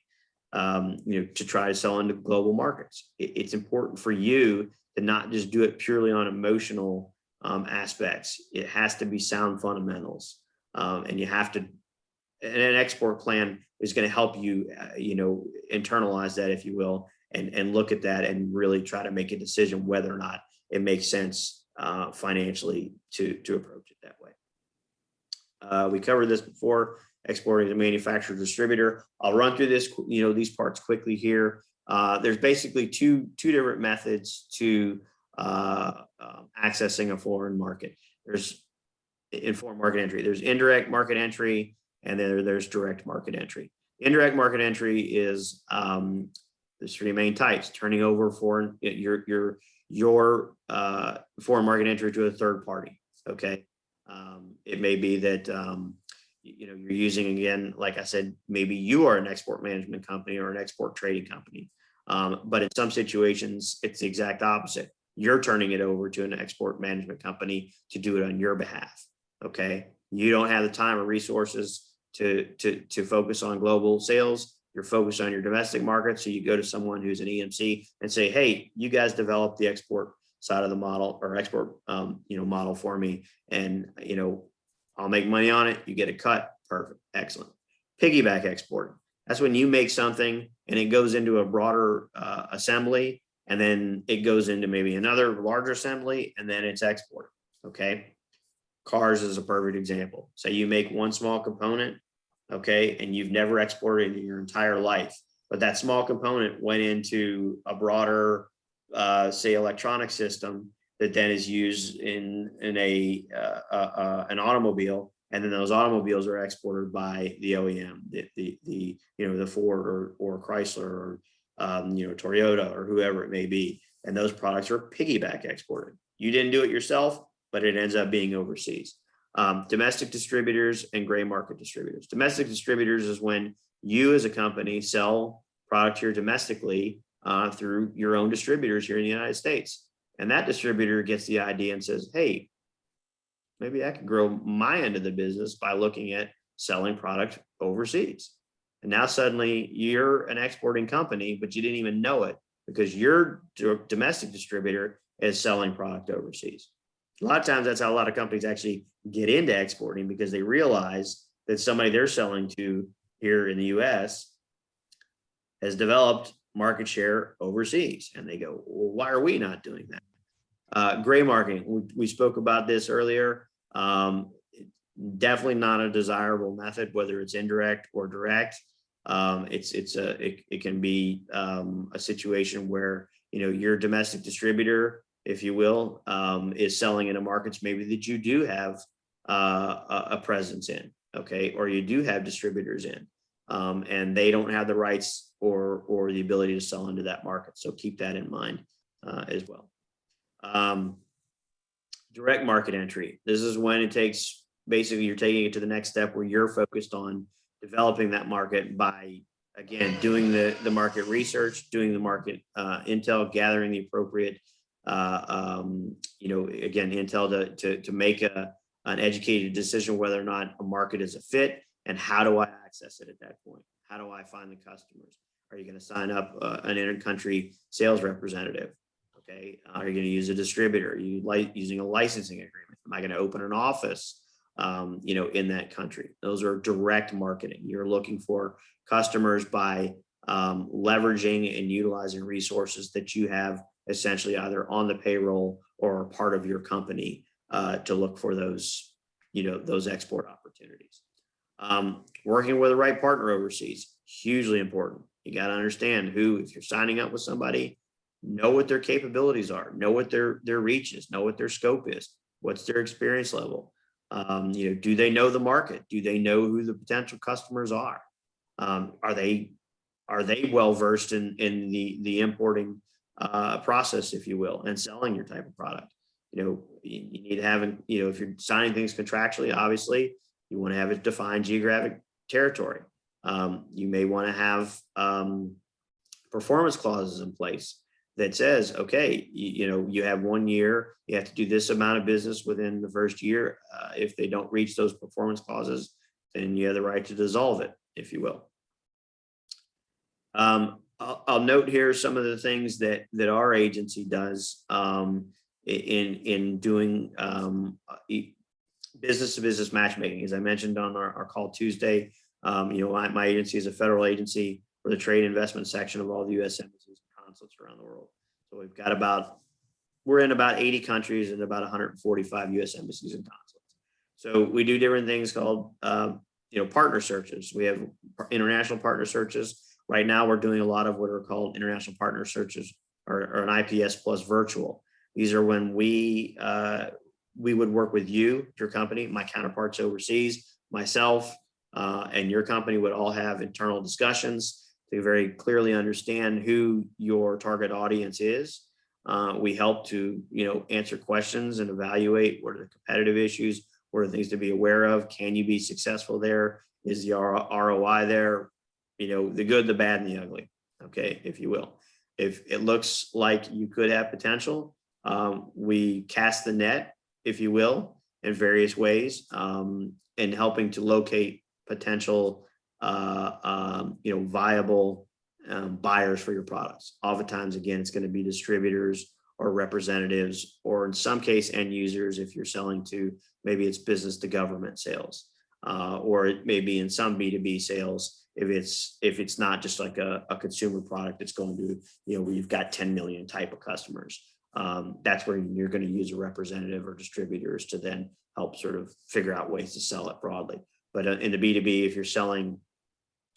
to try to sell into global markets? It's important for you to not just do it purely on emotional aspects. It has to be sound fundamentals, and you have to. And an export plan is going to help you, internalize that, if you will, and look at that and really try to make a decision whether or not it makes sense financially to approach it that way. We covered this before. Exporting to manufacturer distributor. I'll run through this, these parts quickly here. There's basically two different methods to accessing a foreign market. There's in foreign market entry. There's indirect market entry, and then there's direct market entry. Indirect market entry is there's three main types: turning over foreign your foreign market entry to a third party. Okay, it may be that you're using, again, like I said, maybe you are an export management company or an export trading company, but in some situations it's the exact opposite. You're turning it over to an export management company to do it on your behalf. Okay, you don't have the time or resources to focus on global sales. You're focused on your domestic market, so you go to someone who's an EMC and say, hey, you guys develop the export side of the model or export, model for me. And, I'll make money on it. You get a cut. Perfect. Excellent. Piggyback export. That's when you make something and it goes into a broader assembly, and then it goes into maybe another larger assembly, and then it's exported. Okay. Cars is a perfect example. Say you make one small component, okay, and you've never exported in your entire life, but that small component went into a broader, say, electronic system that then is used in an automobile, and then those automobiles are exported by the OEM, the Ford or Chrysler or Toyota or whoever it may be, and those products are piggyback exported. You didn't do it yourself, but it ends up being overseas. Domestic distributors and gray market distributors. Domestic distributors is when you as a company sell product here domestically through your own distributors here in the United States. And that distributor gets the idea and says, hey, maybe I could grow my end of the business by looking at selling product overseas. And now suddenly you're an exporting company, but you didn't even know it because your domestic distributor is selling product overseas. A lot of times that's how a lot of companies actually get into exporting, because they realize that somebody they're selling to here in the US has developed market share overseas. And they go, well, why are we not doing that? Gray marketing, we spoke about this earlier. Definitely not a desirable method, whether it's indirect or direct. It can be a situation where, your domestic distributor, if you will, is selling in a markets maybe that you do have a presence in, okay, or you do have distributors in, and they don't have the rights or the ability to sell into that market. So keep that in mind as well. Direct market entry. This is when it takes, basically you're taking it to the next step where you're focused on developing that market by, again, doing the market research, doing the market intel, gathering the appropriate, intel to make an educated decision whether or not a market is a fit, and how do I access it at that point? How do I find the customers? Are you going to sign up an inter-country sales representative? Okay. Are you going to use a distributor? Are you using a licensing agreement? Am I going to open an office, in that country? Those are direct marketing. You're looking for customers by leveraging and utilizing resources that you have essentially either on the payroll or part of your company to look for those, those export opportunities. Working with the right partner overseas, hugely important. You got to understand who, if you're signing up with somebody, know what their capabilities are, know what their reach is, know what their scope is, what's their experience level. Do they know the market? Do they know who the potential customers are? Are they well versed in the importing process, if you will, and selling your type of product? You need to have, if you're signing things contractually, obviously you want to have a defined geographic territory. You may want to have performance clauses in place that says, okay, you have 1 year, you have to do this amount of business within the first year. If they don't reach those performance clauses, then you have the right to dissolve it, if you will. I'll note here some of the things that our agency does in doing business-to-business matchmaking. As I mentioned on our call Tuesday, my agency is a federal agency for the trade investment section of all the U.S. embassies and consulates around the world. So we're in about 80 countries and about 145 U.S. embassies and consulates. So we do different things called, partner searches. We have international partner searches. Right now, we're doing a lot of what are called international partner searches, or an IPS plus virtual. These are when we would work with you, your company, my counterparts overseas, myself, and your company would all have internal discussions to very clearly understand who your target audience is. We help to, answer questions and evaluate what are the competitive issues, what are things to be aware of. Can you be successful there? Is the ROI there? The good, the bad, and the ugly, okay, if you will. If it looks like you could have potential, we cast the net, if you will, in various ways, in helping to locate potential, viable buyers for your products. Oftentimes, again, it's going to be distributors or representatives, or in some case end users if you're selling to, maybe it's business to government sales, or it may be in some B2B sales if it's not just like a consumer product, it's going to, where you've got 10 million type of customers. That's where you're going to use a representative or distributors to then help sort of figure out ways to sell it broadly. But in the B2B, if you're selling,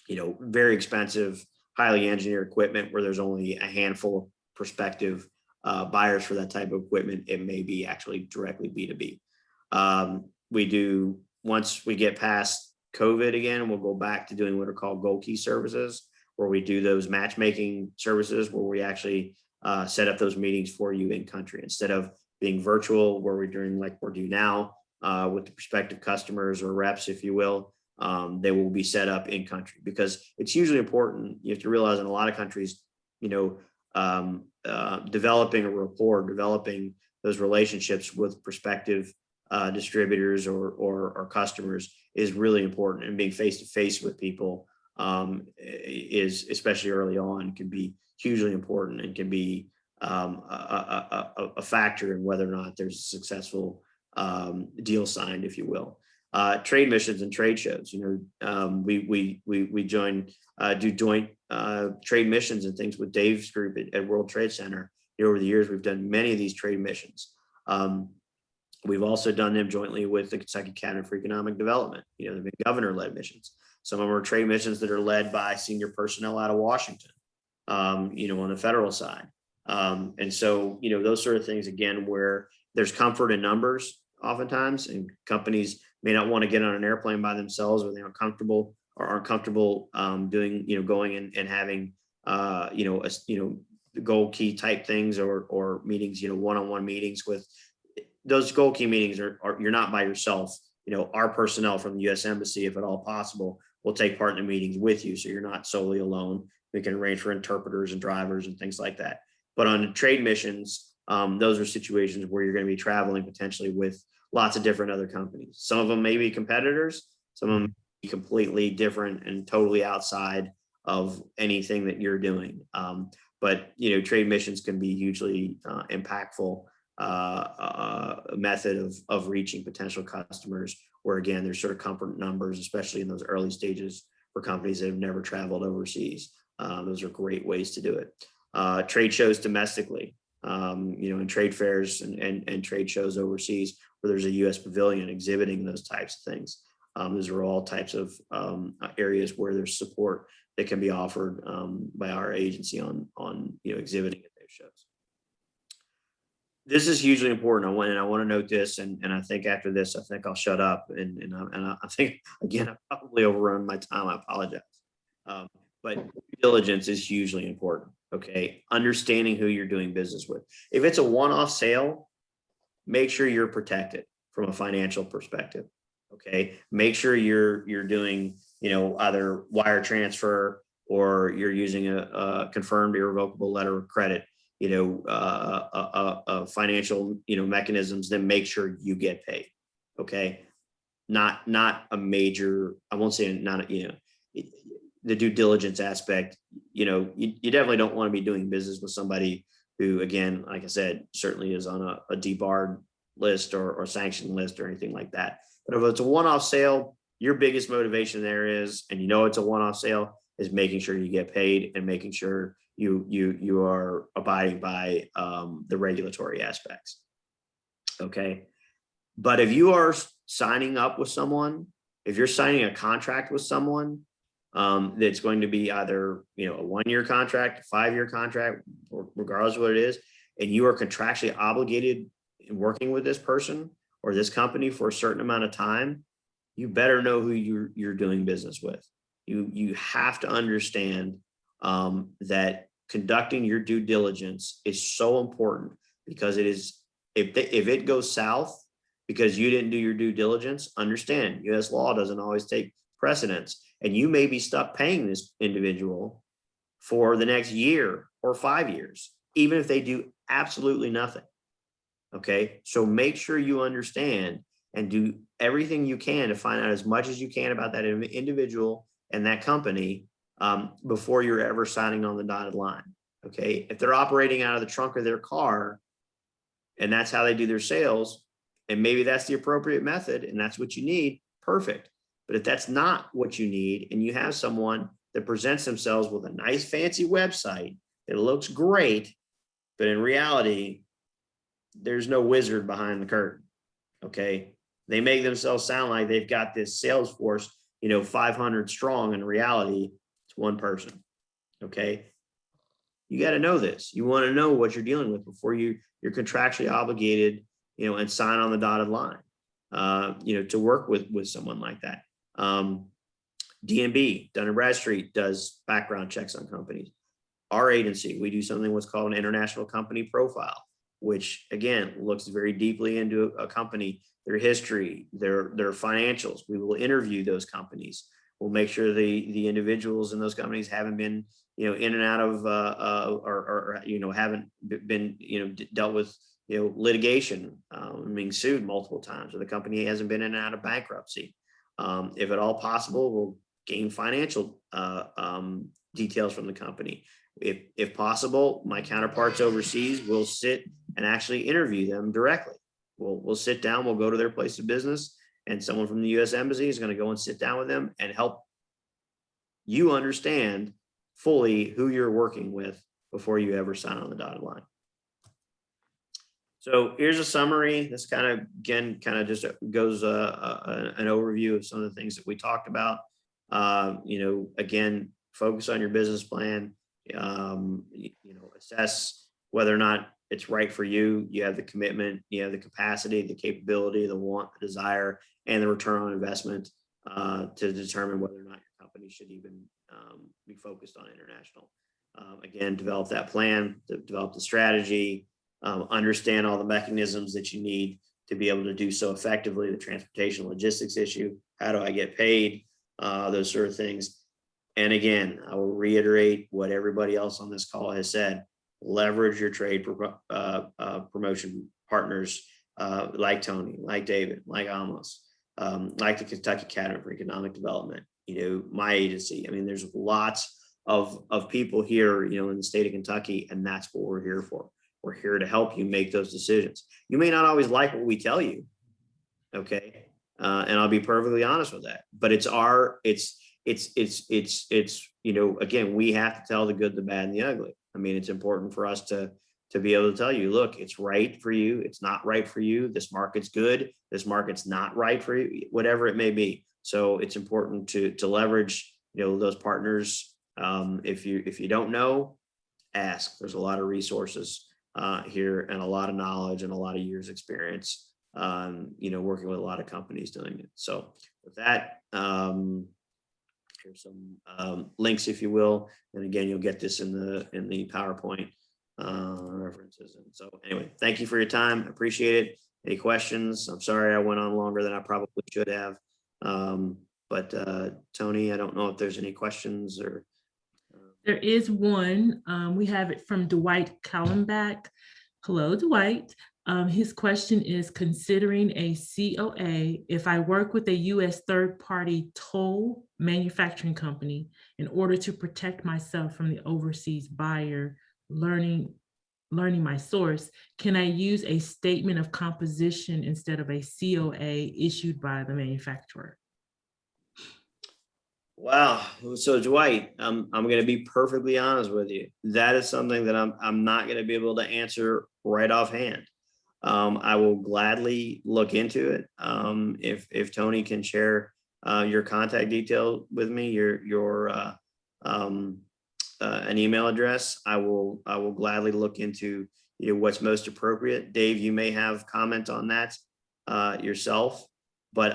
very expensive, highly engineered equipment where there's only a handful of prospective buyers for that type of equipment, it may be actually directly B2B. Once we get past COVID again, we'll go back to doing what are called gold key services, where we do those matchmaking services where we actually set up those meetings for you in country instead of being virtual, where we're doing like we're doing now with the prospective customers or reps, if you will. They will be set up in country, because it's usually important. You have to realize in a lot of countries, developing a rapport, developing those relationships with prospective distributors or customers is really important, and being face to face with people is, especially early on, can be hugely important and can be a factor in whether or not there's a successful deal signed, if you will. Trade missions and trade shows. We join, do joint trade missions and things with Dave's group at World Trade Center. Over the years, we've done many of these trade missions. We've also done them jointly with the Kentucky Cabinet for Economic Development. They've been governor-led missions. Some of them are trade missions that are led by senior personnel out of Washington, on the federal side. And so, those sort of things, again, where there's comfort in numbers oftentimes, and companies may not want to get on an airplane by themselves, or they aren't comfortable doing, going and having, the gold key type things or meetings, one-on-one meetings with those gold key meetings you're not by yourself. Our personnel from the U.S. Embassy, if at all possible, will take part in the meetings with you. So you're not solely alone. We can arrange for interpreters and drivers and things like that. But on trade missions, those are situations where you're going to be traveling potentially with lots of different other companies. Some of them may be competitors, some of them may be completely different and totally outside of anything that you're doing. But trade missions can be hugely impactful method of reaching potential customers, where again, there's sort of comfort numbers, especially in those early stages for companies that have never traveled overseas. Those are great ways to do it. Trade shows domestically, in trade fairs and trade shows overseas, where there's a U.S. pavilion exhibiting those types of things. Those are all types of areas where there's support that can be offered by our agency on exhibiting at those shows. This is hugely important. I want to note this, and I think after this, I think I'll shut up. And I think, again, I probably overrun my time. I apologize. But due diligence is hugely important. Okay, understanding who you're doing business with. If it's a one-off sale, make sure you're protected from a financial perspective. Okay, make sure you're doing either wire transfer, or you're using a confirmed irrevocable letter of credit. Financial mechanisms that make sure you get paid. Okay, not a major. I won't say not. The due diligence aspect. You definitely don't want to be doing business with somebody who, again, like I said, certainly is on a debarred list or sanctioned list or anything like that. But if it's a one-off sale, your biggest motivation there is, and it's a one-off sale, is making sure you get paid and making sure you are abiding by the regulatory aspects. Okay. But if you are signing up with someone, if you're signing a contract with someone that's going to be either a 1-year contract, a 5-year contract, or regardless of what it is, and you are contractually obligated in working with this person or this company for a certain amount of time, you better know who you're doing business with. You have to understand that conducting your due diligence is so important, because it is, if it goes south because you didn't do your due diligence, understand U.S. law doesn't always take precedence, and you may be stuck paying this individual for the next year or 5 years, even if they do absolutely nothing. Okay, so make sure you understand and do everything you can to find out as much as you can about that individual and that company before you're ever signing on the dotted line. Okay, if they're operating out of the trunk of their car, and that's how they do their sales, and maybe that's the appropriate method and that's what you need, perfect. But if that's not what you need, and you have someone that presents themselves with a nice fancy website that looks great, but in reality, there's no wizard behind the curtain. Okay. They make themselves sound like they've got this sales force, 500 strong. In reality, it's one person. Okay. You got to know this. You want to know what you're dealing with before you're contractually obligated, and sign on the dotted line, to work with someone like that. D&B, Dun & Bradstreet, does background checks on companies. Our agency, we do something what's called an international company profile, which again looks very deeply into a company, their history, their financials. We will interview those companies. We'll make sure the individuals in those companies haven't been, in and out of, or haven't been, dealt with, litigation, being sued multiple times, or the company hasn't been in and out of bankruptcy. If at all possible, we'll gain financial details from the company. If possible, my counterparts overseas will sit and actually interview them directly. We'll sit down, we'll go to their place of business, and someone from the U.S. Embassy is going to go and sit down with them and help you understand fully who you're working with before you ever sign on the dotted line. So here's a summary. This kind of just goes an overview of some of the things that we talked about. Again, focus on your business plan. Assess whether or not it's right for you. You have the commitment, you have the capacity, the capability, the want, the desire, and the return on investment to determine whether or not your company should even be focused on international. Again, develop that plan, develop the strategy, understand all the mechanisms that you need to be able to do so effectively, the transportation logistics issue, how do I get paid, those sort of things. And again, I will reiterate what everybody else on this call has said: leverage your trade promotion partners like Tony, like David, like Amos, like the Kentucky Academy for Economic Development, my agency. I mean, there's lots of people here, in the state of Kentucky, and that's what we're here for. We're here to help you make those decisions. You may not always like what we tell you, okay? And I'll be perfectly honest with that. But again, we have to tell the good, the bad, and the ugly. I mean, it's important for us to be able to tell you, look, it's right for you. It's not right for you. This market's good. This market's not right for you, whatever it may be. So it's important to leverage, those partners. If you don't know, ask. There's a lot of resources here, and a lot of knowledge, and a lot of years experience, working with a lot of companies doing it. So with that, here's some links, if you will. And again, you'll get this in the PowerPoint references. And so anyway, thank you for your time. I appreciate it. Any questions? I'm sorry I went on longer than I probably should have. But Tony, I don't know if there's any questions or.
There is one. We have it from Dwight Kallenbach. Hello, Dwight. His question is, considering a COA, if I work with a U.S. third-party toll manufacturing company in order to protect myself from the overseas buyer learning my source, can I use a statement of composition instead of a COA issued by the manufacturer?
Wow. So Dwight, I'm going to be perfectly honest with you. That is something that I'm not going to be able to answer right offhand. I will gladly look into it. If Tony can share your contact detail with me, your an email address, I will gladly look into what's most appropriate. Dave, you may have comment on that yourself, but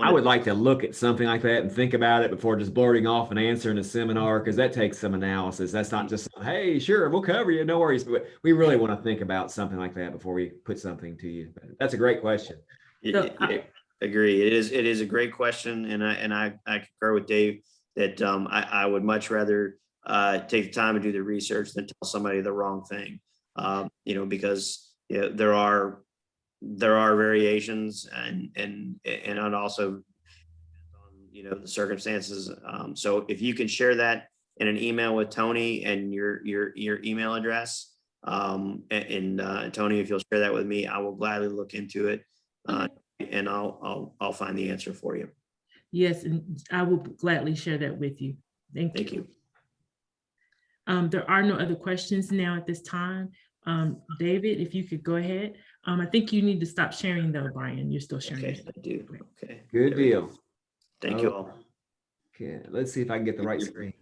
I would like to look at something like that and think about it before just blurting off an answer in a seminar, because that takes some analysis. That's not just, hey, sure, we'll cover you, no worries. But we really want to think about something like that before we put something to you. But that's a great question.
I agree. It is a great question, and I concur with Dave that I would much rather take the time to do the research than tell somebody the wrong thing. Because there are variations and also on the circumstances. So if you can share that in an email with Tony and your email address, Tony, if you'll share that with me, I will gladly look into it. And I'll find the answer for you.
Yes, and I will gladly share that with you.
Thank you.
There are no other questions now at this time. David, if you could go ahead. I think you need to stop sharing though, Brian. You're still sharing.
Okay, I do. Okay.
Good
There we go.
deal.
Thank you all.
Okay, let's see if I can get the right screen.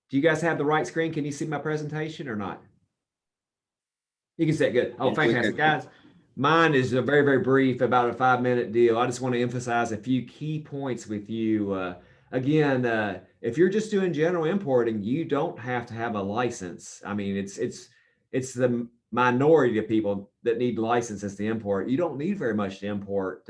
Do you guys have the right screen? Can you see my presentation or not? You can see it good. Oh,
Yes, we
fantastic,
can.
guys. Mine is a very, very brief, about a 5-minute deal. I just want to emphasize a few key points with you. Again, if you're just doing general importing, you don't have to have a license. I mean, it's the minority of people that need licenses to import. You don't need very much to import.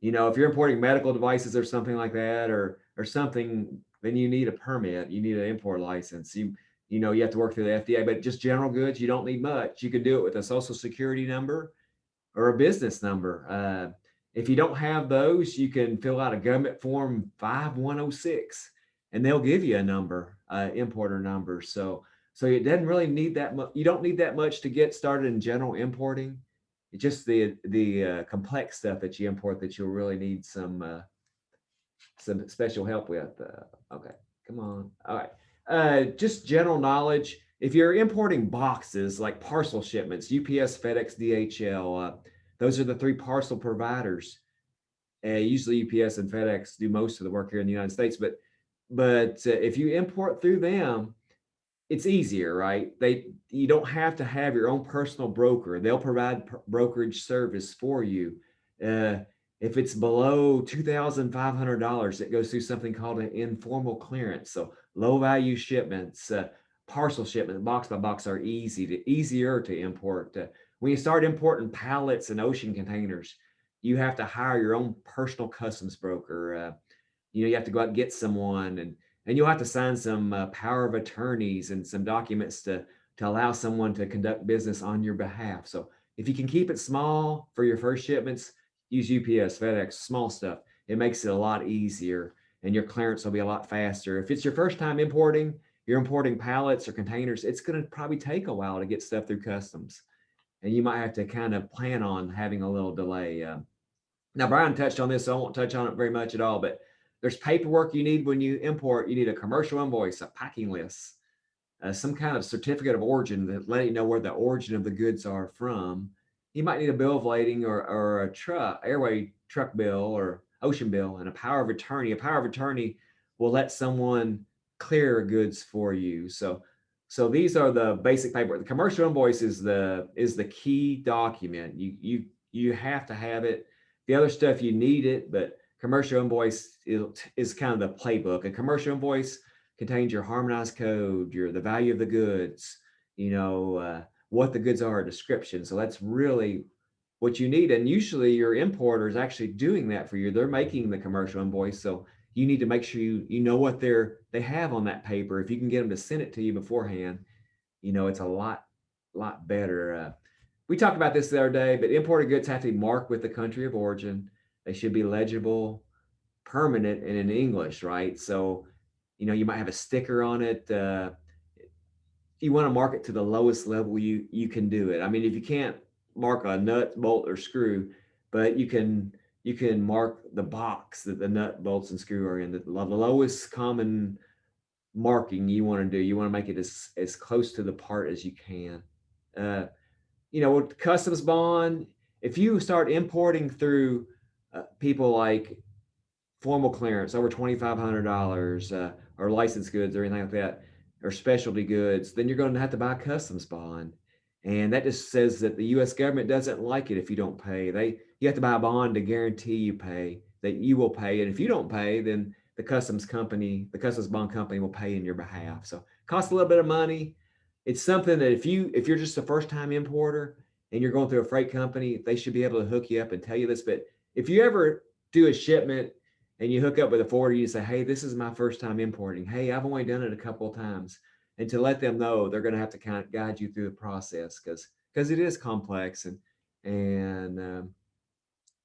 You know, if you're importing medical devices or something like that, or something, then you need a permit. You need an import license. You know, you have to work through the FDA. But just general goods, you don't need much. You can do it with a social security number or a business number. If you don't have those, you can fill out a government form 5106, and they'll give you a number, importer number. So it doesn't really need that much. You don't need that much to get started in general importing. It's just the complex stuff that you import that you'll really need some special help with. Okay, come on. All right. Just general knowledge. If you're importing boxes like parcel shipments, UPS, FedEx, DHL, those are the 3 parcel providers. Usually UPS and FedEx do most of the work here in the United States, but if you import through them, it's easier, right? You don't have to have your own personal broker. They'll provide brokerage service for you. If it's below $2,500, it goes through something called an informal clearance. So low value shipments, parcel shipment, box by box, are easier to import. When you start importing pallets and ocean containers, you have to hire your own personal customs broker. You know, you have to go out and get someone, and you'll have to sign some power of attorneys and some documents to allow someone to conduct business on your behalf. So if you can keep it small for your first shipments, use UPS, FedEx, small stuff. It makes it a lot easier, and your clearance will be a lot faster. If it's your first time importing, you're importing pallets or containers, it's going to probably take a while to get stuff through customs, and you might have to kind of plan on having a little delay. Now, Brian touched on this, so I won't touch on it very much at all, but there's paperwork you need when you import. You need a commercial invoice, a packing list, some kind of certificate of origin that let you know where the origin of the goods are from. You might need a bill of lading or a airway truck bill or ocean bill, and a power of attorney. A power of attorney will let someone clear goods for you. So these are the basic paperwork. The commercial invoice is the key document. You have to have it. The other stuff you need it, but commercial invoice is kind of the playbook. A commercial invoice contains your harmonized code, the value of the goods, what the goods are, a description. So that's really what you need. And usually your importer is actually doing that for you. They're making the commercial invoice. So you need to make sure you know what they have on that paper. If you can get them to send it to you beforehand, it's a lot better. We talked about this the other day, but imported goods have to be marked with the country of origin. They should be legible, permanent, and in English, right? So, you might have a sticker on it. You want to mark it to the lowest level you can do it. I mean, if you can't mark a nut, bolt, or screw, but you can mark the box that the nut, bolts, and screw are in. The lowest common marking you want to do. You want to make it as close to the part as you can. With customs bond, if you start importing through people like formal clearance over $2,500 or licensed goods or anything like that, or specialty goods, then you're going to have to buy a customs bond. And that just says that the U.S. government doesn't like it if you don't pay. You have to buy a bond to guarantee you pay, that you will pay. And if you don't pay, then the customs bond company will pay in your behalf. So it costs a little bit of money. It's something that if you're just a first time importer and you're going through a freight company, they should be able to hook you up and tell you this. But if you ever do a shipment and you hook up with a forwarder, you say, hey, this is my first time importing. Hey, I've only done it a couple of times. And to let them know, they're going to have to kind of guide you through the process because it is complex. And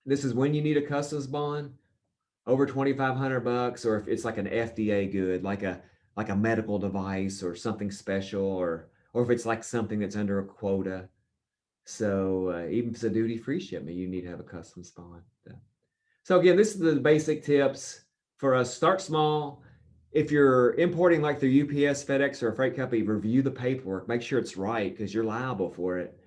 this is when you need a customs bond, over $2,500, or if it's like an FDA good, like a medical device or something special, or or if it's like something that's under a quota. So even if it's a duty-free shipment, you need to have a customs bond. So again, this is the basic tips for us. Start small. If you're importing like through UPS, FedEx, or a freight company, review the paperwork. Make sure it's right because you're liable for it.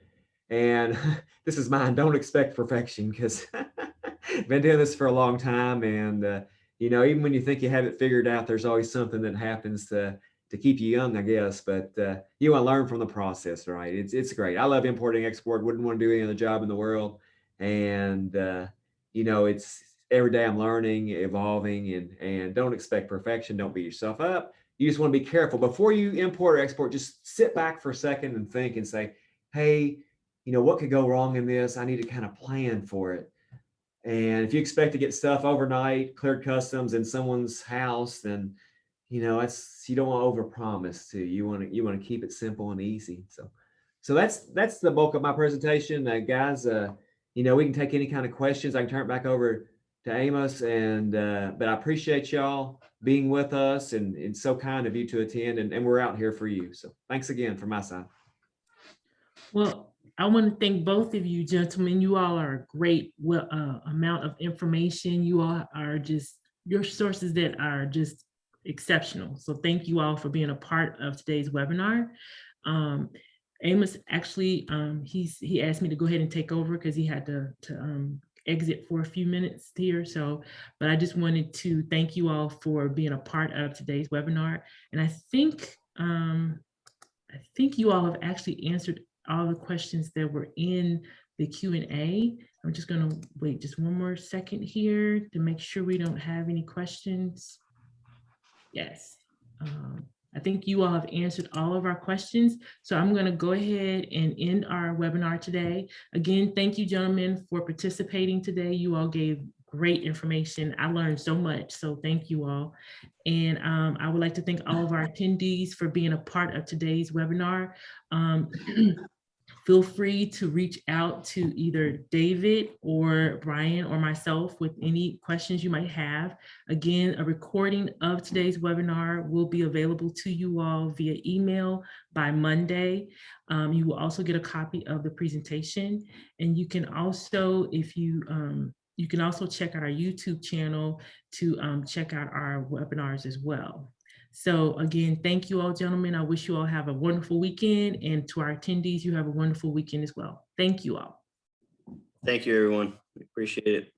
And this is mine. Don't expect perfection because I've been doing this for a long time. And, you know, even when you think you have it figured out, there's always something that happens to keep you young, I guess. But you want to learn from the process, right? It's great. I love importing, export. Wouldn't want to do any other job in the world. And, you know, it's every day I'm learning, evolving, and don't expect perfection. Don't beat yourself up. You just want to be careful before you import or export. Just sit back for a second and think and say, hey, you know, what could go wrong in this? I need to kind of plan for it. And if you expect to get stuff overnight, cleared customs in someone's house, then, you know, you don't want to overpromise too. You want to keep it simple and easy. So that's the bulk of my presentation, guys. You know, we can take any kind of questions. I can turn it back over to Amos, and but I appreciate y'all being with us, and it's so kind of you to attend, and we're out here for you. So thanks again from my side.
Well, I want to thank both of you, gentlemen. You all are a great amount of information. You all are just your sources that are just exceptional. So thank you all for being a part of today's webinar. Amos actually, he asked me to go ahead and take over because he had to exit for a few minutes here. So, but I just wanted to thank you all for being a part of today's webinar. And I think you all have actually answered all the questions that were in the Q&A. I'm just going to wait just one more second here to make sure we don't have any questions. Yes. I think you all have answered all of our questions. So I'm going to go ahead and end our webinar today. Again, thank you, gentlemen, for participating today. You all gave great information. I learned so much. So thank you all. And I would like to thank all of our attendees for being a part of today's webinar. Feel free to reach out to either David or Brian or myself with any questions you might have. Again, a recording of today's webinar will be available to you all via email by Monday. You will also get a copy of the presentation, and you can also, if you can also check out our YouTube channel to check out our webinars as well. So again, thank you all, gentlemen. I wish you all have a wonderful weekend, and to our attendees, you have a wonderful weekend as well. Thank you all.
Thank you, everyone. We appreciate it.